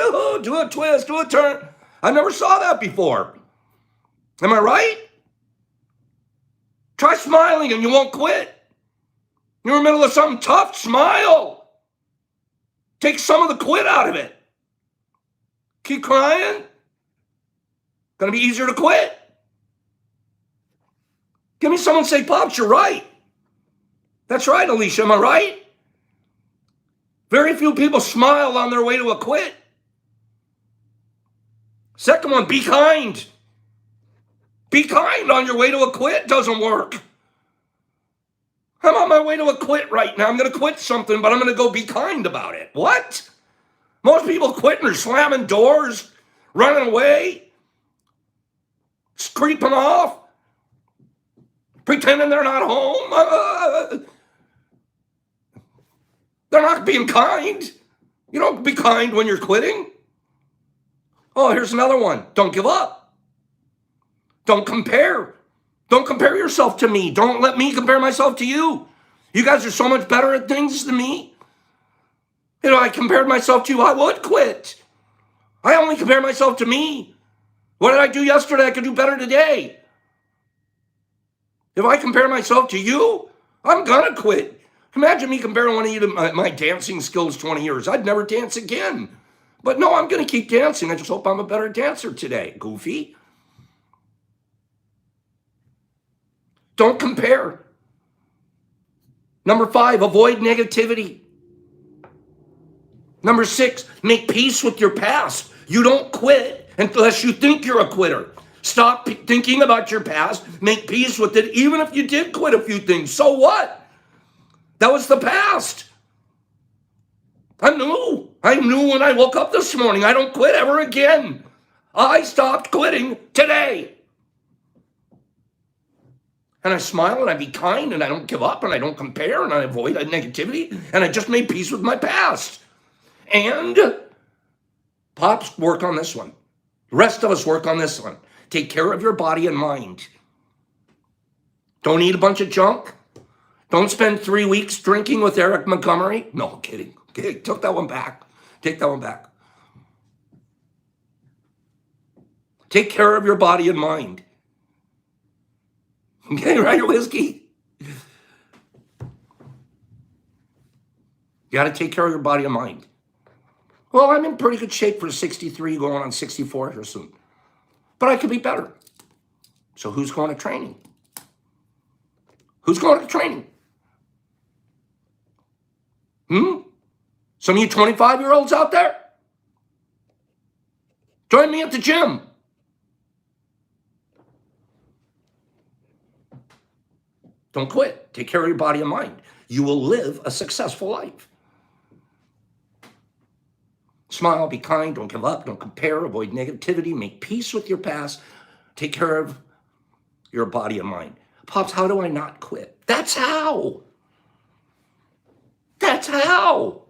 do a twist, do a turn. I never saw that before. Am I right? Try smiling and you won't quit. You're in the middle of something tough, smile. Take some of the quit out of it. Keep crying. Gonna be easier to quit. Give me someone say, Pops, you're right. That's right, Alicia, am I right? Very few people smile on their way to a quit. Second one, be kind. Be kind on your way to a quit. Doesn't work. I'm on my way to a quit right now. I'm going to quit something, but I'm going to go be kind about it. What? Most people quitting are slamming doors, running away, creeping off, pretending they're not home. They're not being kind. You don't be kind when you're quitting. Oh, here's another one. Don't give up. Don't compare. Don't compare yourself to me. Don't let me compare myself to you. You guys are so much better at things than me. You know, I compared myself to you, I would quit. I only compare myself to me. What did I do yesterday? I could do better today. If I compare myself to you, I'm gonna quit. Imagine me comparing one of you to my dancing skills 20 years. I'd never dance again. But no, I'm gonna keep dancing. I just hope I'm a better dancer today, goofy. Don't compare. Number 5, avoid negativity. Number 6, make peace with your past. You don't quit unless you think you're a quitter. Stop thinking about your past. Make peace with it, even if you did quit a few things. So what? That was the past. I knew when I woke up this morning, I don't quit ever again. I stopped quitting today. And I smile and I be kind and I don't give up and I don't compare and I avoid negativity and I just made peace with my past. And Pops, work on this one. The rest of us work on this one. Take care of your body and mind. Don't eat a bunch of junk. Don't spend 3 weeks drinking with Eric Montgomery. No, kidding. Okay, took that one back. Take that one back. Take care of your body and mind. Okay, right, Whiskey? You got to take care of your body and mind. Well, I'm in pretty good shape for 63, going on 64 here soon. But I could be better. So who's going to training? Who's going to training? Some of you 25-year-olds out there? Join me at the gym. Don't quit. Take care of your body and mind. You will live a successful life. Smile, be kind, don't give up, don't compare, avoid negativity, make peace with your past, take care of your body and mind. Pops, how do I not quit? That's how. That's how.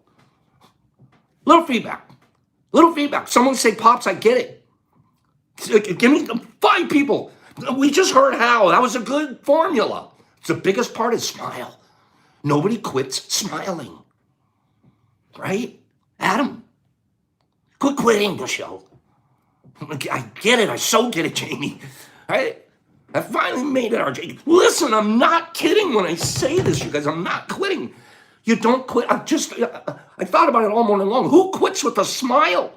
Little feedback. Someone say, Pops, I get it. Give me 5 people. We just heard how. That was a good formula. The biggest part is smile. Nobody quits smiling. Right? Adam. Quit quitting the show. I get it. I so get it, Jamie. Right? I finally made it, RJ. Listen, I'm not kidding when I say this, you guys. I'm not quitting. You don't quit. I thought about it all morning long. Who quits with a smile?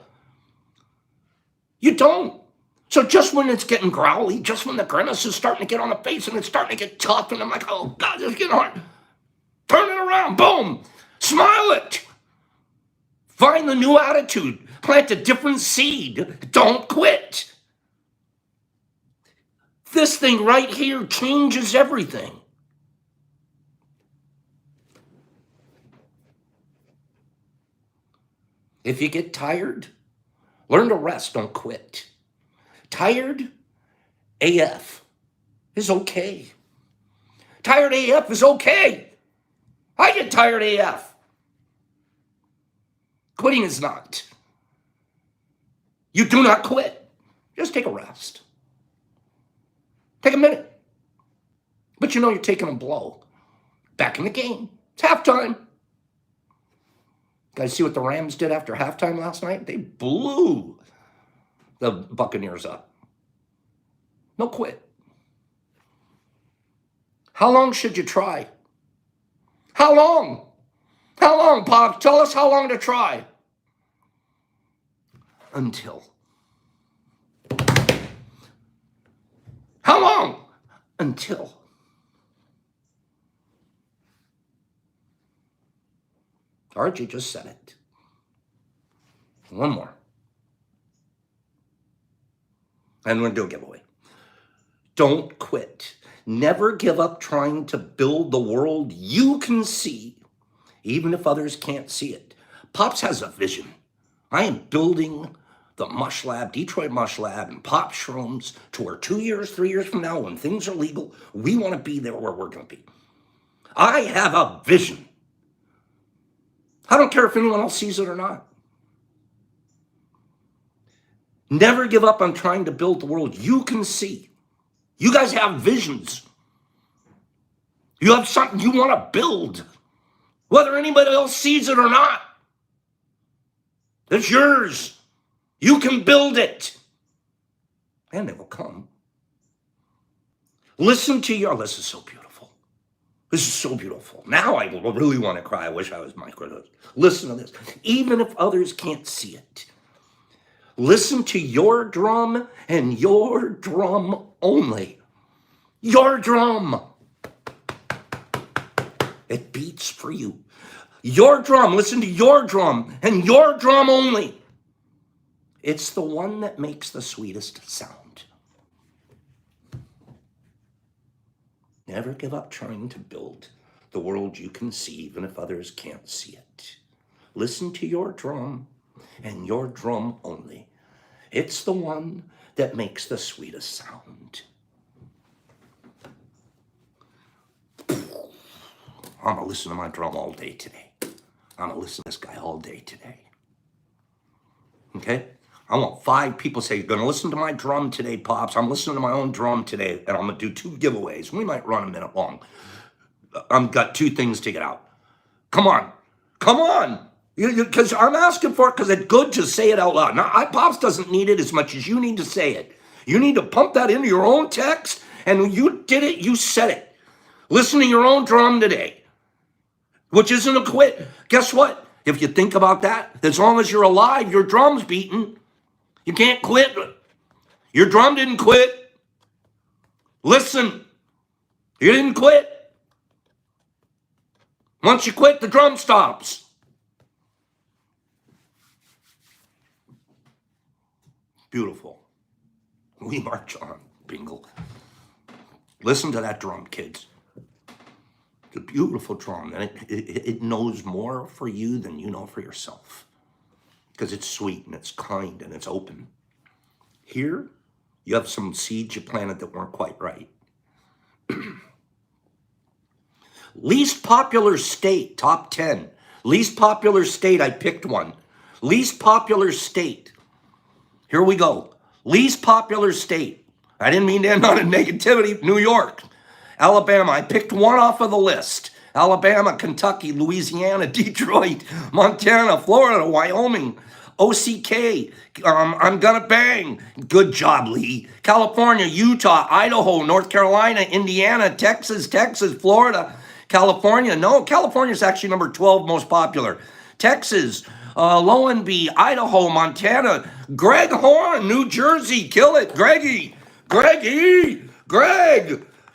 You don't. So just when it's getting growly, just when the grimace is starting to get on the face and it's starting to get tough, and I'm like, oh, God, this is getting hard. Turn it around. Boom. Smile it. Find the new attitude. Plant a different seed. Don't quit. This thing right here changes everything. If you get tired, learn to rest. Don't quit. Tired AF is okay. Tired AF is okay. I get tired AF. Quitting is not. You do not quit. Just take a rest. Take a minute. But you know you're taking a blow. Back in the game. It's halftime. Guys, see what the Rams did after halftime last night? They blew the Buccaneers up. No quit. How long should you try? How long? How long, Pop? Tell us how long to try. Until. How long? Until. Archie just said it. One more. And we're going to do a giveaway. Don't quit. Never give up trying to build the world you can see, even if others can't see it. Pops has a vision. I am building the Mush Lab, Detroit Mush Lab, and Pop Shrooms to where 2 years, 3 years from now, when things are legal, we want to be there where we're going to be. I have a vision. I don't care if anyone else sees it or not. Never give up on trying to build the world you can see. You guys have visions. You have something you want to build, whether anybody else sees it or not. It's yours. You can build it. And it will come. Listen to your, this is so beautiful. This is so beautiful. Now I really want to cry. I wish I was Mike. Listen to this. Even if others can't see it, listen to your drum and your drum only. Your drum. It beats for you. Your drum, listen to your drum and your drum only. It's the one that makes the sweetest sound. Never give up trying to build the world you can see, even if others can't see it. Listen to your drum and your drum only. It's the one that makes the sweetest sound. I'm going to listen to my drum all day today. I'm going to listen to this guy all day today. Okay? I want 5 people say, you're going to listen to my drum today, Pops. I'm listening to my own drum today, and I'm going to do 2 giveaways. We might run a minute long. I've got 2 things to get out. Come on. Come on. Because I'm asking for it because it's good to say it out loud. Now, Pops doesn't need it as much as you need to say it. You need to pump that into your own text, and when you did it, you said it. Listen to your own drum today, which isn't a quit. Guess what? If you think about that, as long as you're alive, your drum's beating. You can't quit. Your drum didn't quit. Listen, you didn't quit. Once you quit, the drum stops. Beautiful. We march on, Bingle. Listen to that drum, kids. It's a beautiful drum, and it knows more for you than you know for yourself. Because it's sweet and it's kind and it's open. Here, you have some seeds you planted that weren't quite right. Least popular state, top 10. Least popular state, I picked one. Least popular state. Here we go. Least popular state. I didn't mean to end on a negativity. New York. Alabama, I picked one off of the list. Alabama, Kentucky, Louisiana, Detroit, Montana, Florida, Wyoming, OCK, I'm gonna bang. Good job, Lee. California, Utah, Idaho, North Carolina, Indiana, Texas, Florida, California. No, California's actually number 12 most popular. Texas, Lowenby, Idaho, Montana, Greg Horn, New Jersey, kill it, Greg,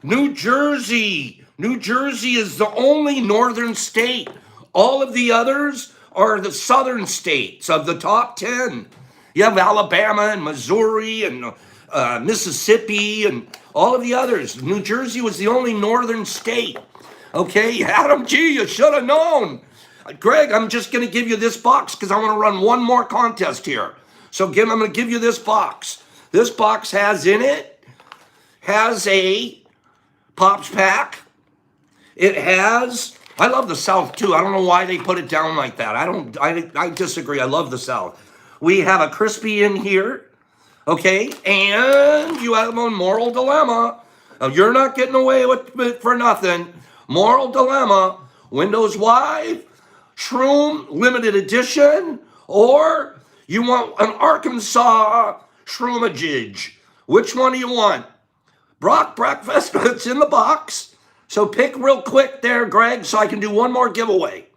New Jersey. New Jersey is the only northern state. All of the others are the southern states of the top 10. You have Alabama and Missouri and Mississippi and all of the others. New Jersey was the only northern state. Okay, Adam G., you should have known. Greg, I'm just going to give you this box because I want to run one more contest here. So again, I'm going to give you this box. This box has in it, has a Pops pack. It has, I love the South too. I don't know why they put it down like that. I disagree. I love the South. We have a crispy in here, okay? And you have a moral dilemma. Now, you're not getting away with it for nothing. Moral dilemma, Windows Live, Shroom Limited Edition, or you want an Arkansas Shroomajig. Which one do you want? Brock Breakfast, it's in the box. So pick real quick there, Greg, so I can do one more giveaway.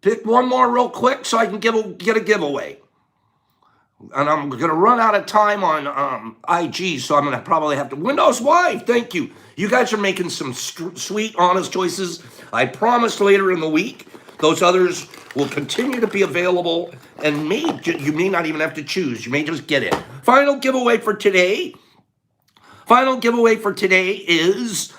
Pick one more real quick so I can get a giveaway. And I'm going to run out of time on IG, so I'm going to probably have to. Windows Live, thank you. You guys are making some sweet, honest choices. I promise later in the week, those others will continue to be available, and you may not even have to choose. You may just get it. Final giveaway for today. Final giveaway for today is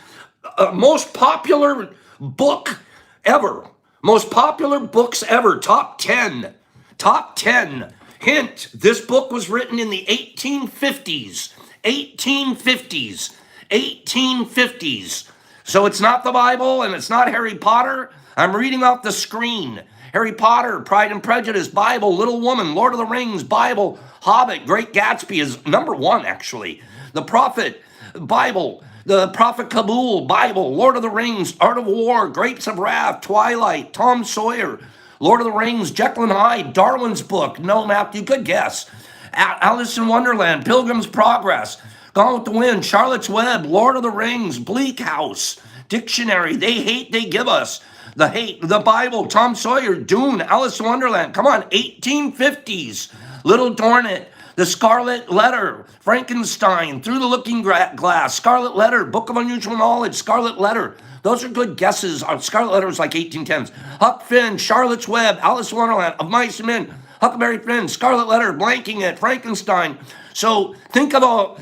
most popular book ever. Most popular books ever. Top 10. Top 10. Hint, this book was written in the 1850s. 1850s. 1850s. So it's not the Bible and it's not Harry Potter. I'm reading off the screen. Harry Potter, Pride and Prejudice, Bible, Little Woman, Lord of the Rings, Bible, Hobbit, Great Gatsby is number one, actually. The Prophet, Bible, the Prophet Kabul, Bible, Lord of the Rings, Art of War, Grapes of Wrath, Twilight, Tom Sawyer, Lord of the Rings, Jekyll and Hyde, Darwin's Book, No Matthew, good guess. Alice in Wonderland, Pilgrim's Progress, Gone with the Wind, Charlotte's Web, Lord of the Rings, Bleak House, Dictionary, They Hate, They Give Us, The Hate, The Bible, Tom Sawyer, Dune, Alice in Wonderland, come on, 1850s, Little Dornet, The Scarlet Letter, Frankenstein, Through the Looking Glass, Scarlet Letter, Book of Unusual Knowledge, Scarlet Letter. Those are good guesses. Scarlet Letter was like 1810s. Huck Finn, Charlotte's Web, Alice in Wonderland, Of Mice and Men, Huckleberry Finn, Scarlet Letter, Blanking It, Frankenstein. So think of a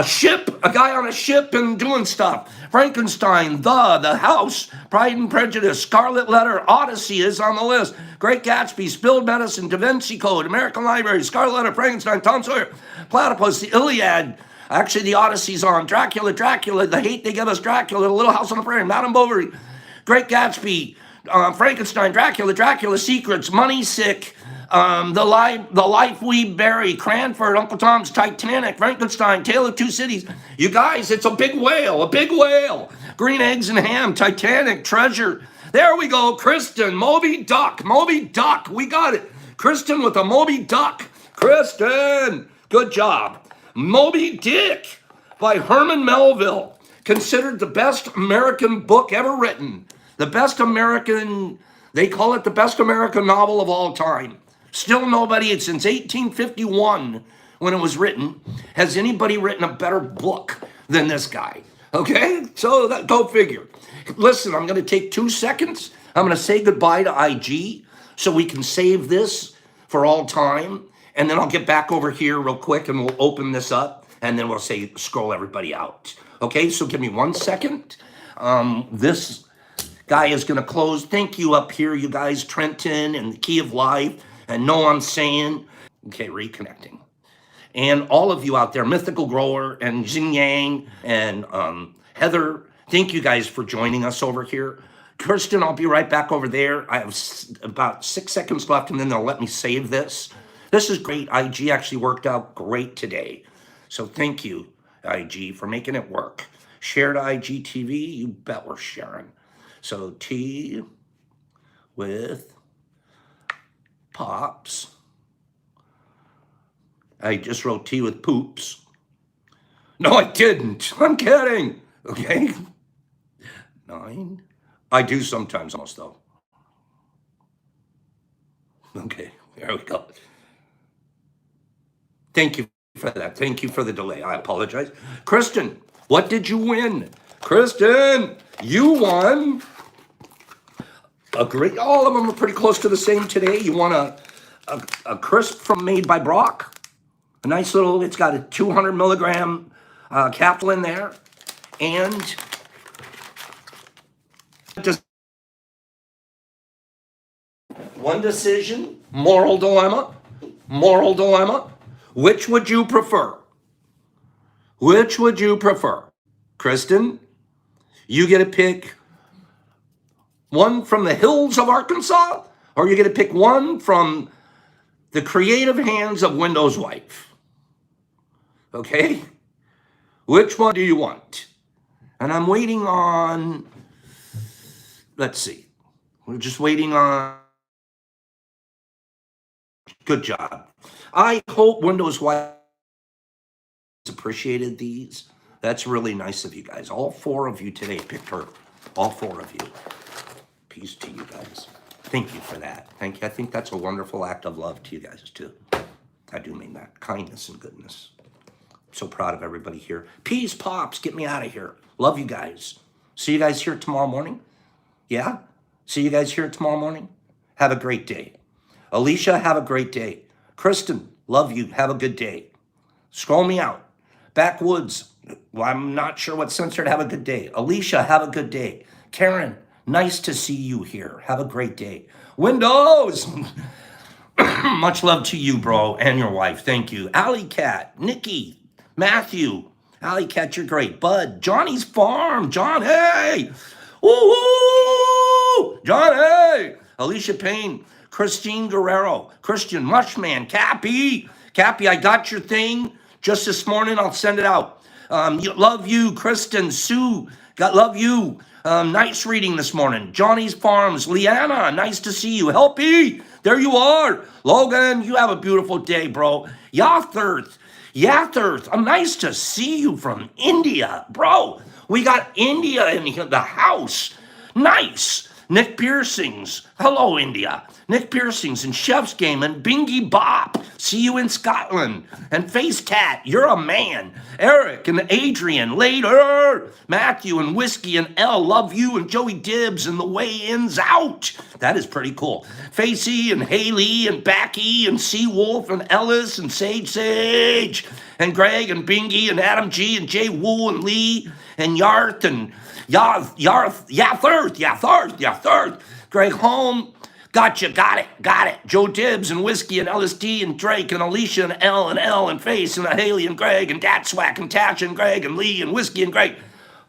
ship, a guy on a ship and doing stuff. Frankenstein, The House, Pride and Prejudice, Scarlet Letter, Odyssey is on the list. Great Gatsby, Spilled Medicine, Da Vinci Code, American Library, Scarlet Letter, Frankenstein, Tom Sawyer, Platypus, The Iliad. Actually, the Odyssey's on. Dracula, The Hate They Give Us, Dracula, The Little House on the Prairie, Madame Bovary, Great Gatsby, Frankenstein, Dracula Secrets, Money Sick, the Life We Bury, Cranford, Uncle Tom's Titanic, Frankenstein, Tale of Two Cities. You guys, it's a big whale, Green Eggs and Ham, Titanic, Treasure. There we go, Kristen, Moby Duck, we got it. Kristen with a Moby Duck. Kristen, good job. Moby Dick by Herman Melville, considered the best American book ever written. They call it the best American novel of all time. Still nobody, since 1851, when it was written, has anybody written a better book than this guy. Okay? So go figure. Listen, I'm going to take 2 seconds. I'm going to say goodbye to IG so we can save this for all time. And then I'll get back over here real quick and we'll open this up and then we'll say, scroll everybody out. Okay, so give me 1 second. This guy is going to close. Thank you up here, you guys, Trenton and the Key of Life and Know I'm Saying. Okay, reconnecting. And all of you out there, Mythical Grower and Xing Yang and Heather, thank you guys for joining us over here. Kirsten, I'll be right back over there. I have about 6 seconds left and then they'll let me save this. This is great. IG actually worked out great today. So thank you, IG, for making it work. Share to IGTV, you bet we're sharing. So tea with pops. I just wrote tea with poops. No, I didn't. I'm kidding. Okay. 9. I do sometimes almost though. Okay, there we go. Thank you for that. Thank you for the delay. I apologize. Kristen, what did you win? Kristen, you won. Agree. All of them are pretty close to the same today. You won a crisp from Made by Brock. A nice little, it's got a 200 milligram capsule in there. And just one decision, moral dilemma. Which would you prefer? Kristen, you get to pick one from the hills of Arkansas, or you get to pick one from the creative hands of Windows Wife. Okay? Which one do you want? And I'm waiting on, let's see. We're just waiting on, good job. I hope Windows Wife appreciated these. That's really nice of you guys. All 4 of you today picked her. All 4 of you. Peace to you guys. Thank you for that. Thank you. I think that's a wonderful act of love to you guys too. I do mean that. Kindness and goodness. I'm so proud of everybody here. Peace, Pops. Get me out of here. Love you guys. See you guys here tomorrow morning. Yeah? See you guys here tomorrow morning. Have a great day. Alicia, have a great day. Kristen, love you. Have a good day. Scroll me out. Backwoods, well, I'm not sure what's censored. Have a good day. Alicia, have a good day. Karen, nice to see you here. Have a great day. Windows, much love to you, bro, and your wife. Thank you. Alley Cat, Nikki, Matthew. Alley Cat, you're great. Bud, Johnny's Farm. John, hey. Woo-hoo! John, hey. Alicia Payne. Christine Guerrero, Christian Mushman, Cappy, I got your thing just this morning. I'll send it out. Love you, Kristen, Sue, love you. Nice reading this morning. Johnny's Farms, Leanna, nice to see you. Helpy, there you are. Logan, you have a beautiful day, bro. Yathirth, nice to see you from India, bro. We got India in here, the house. Nice. Nick Piercings. Hello, India. Nick Piercings and Chef's Game and Bingy Bop. See you in Scotland. And Face Tat, you're a man. Eric and Adrian, later. Matthew and Whiskey and L, love you. And Joey Dibbs and the weigh-ins out. That is pretty cool. Facey and Haley and Backy and Seawolf and Ellis and Sage and Greg and Bingy and Adam G and Jay Woo and Lee and Yarth and Yathirth. Greg Holm, gotcha, got it. Joe Dibbs and Whiskey and LSD and Drake and Alicia and L and Face and Haley and Greg and Datswack and Tasha and Greg and Lee and Whiskey and Greg.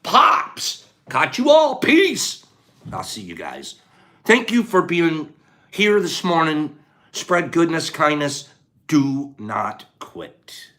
Pops, got you all. Peace. I'll see you guys. Thank you for being here this morning. Spread goodness, kindness. Do not quit.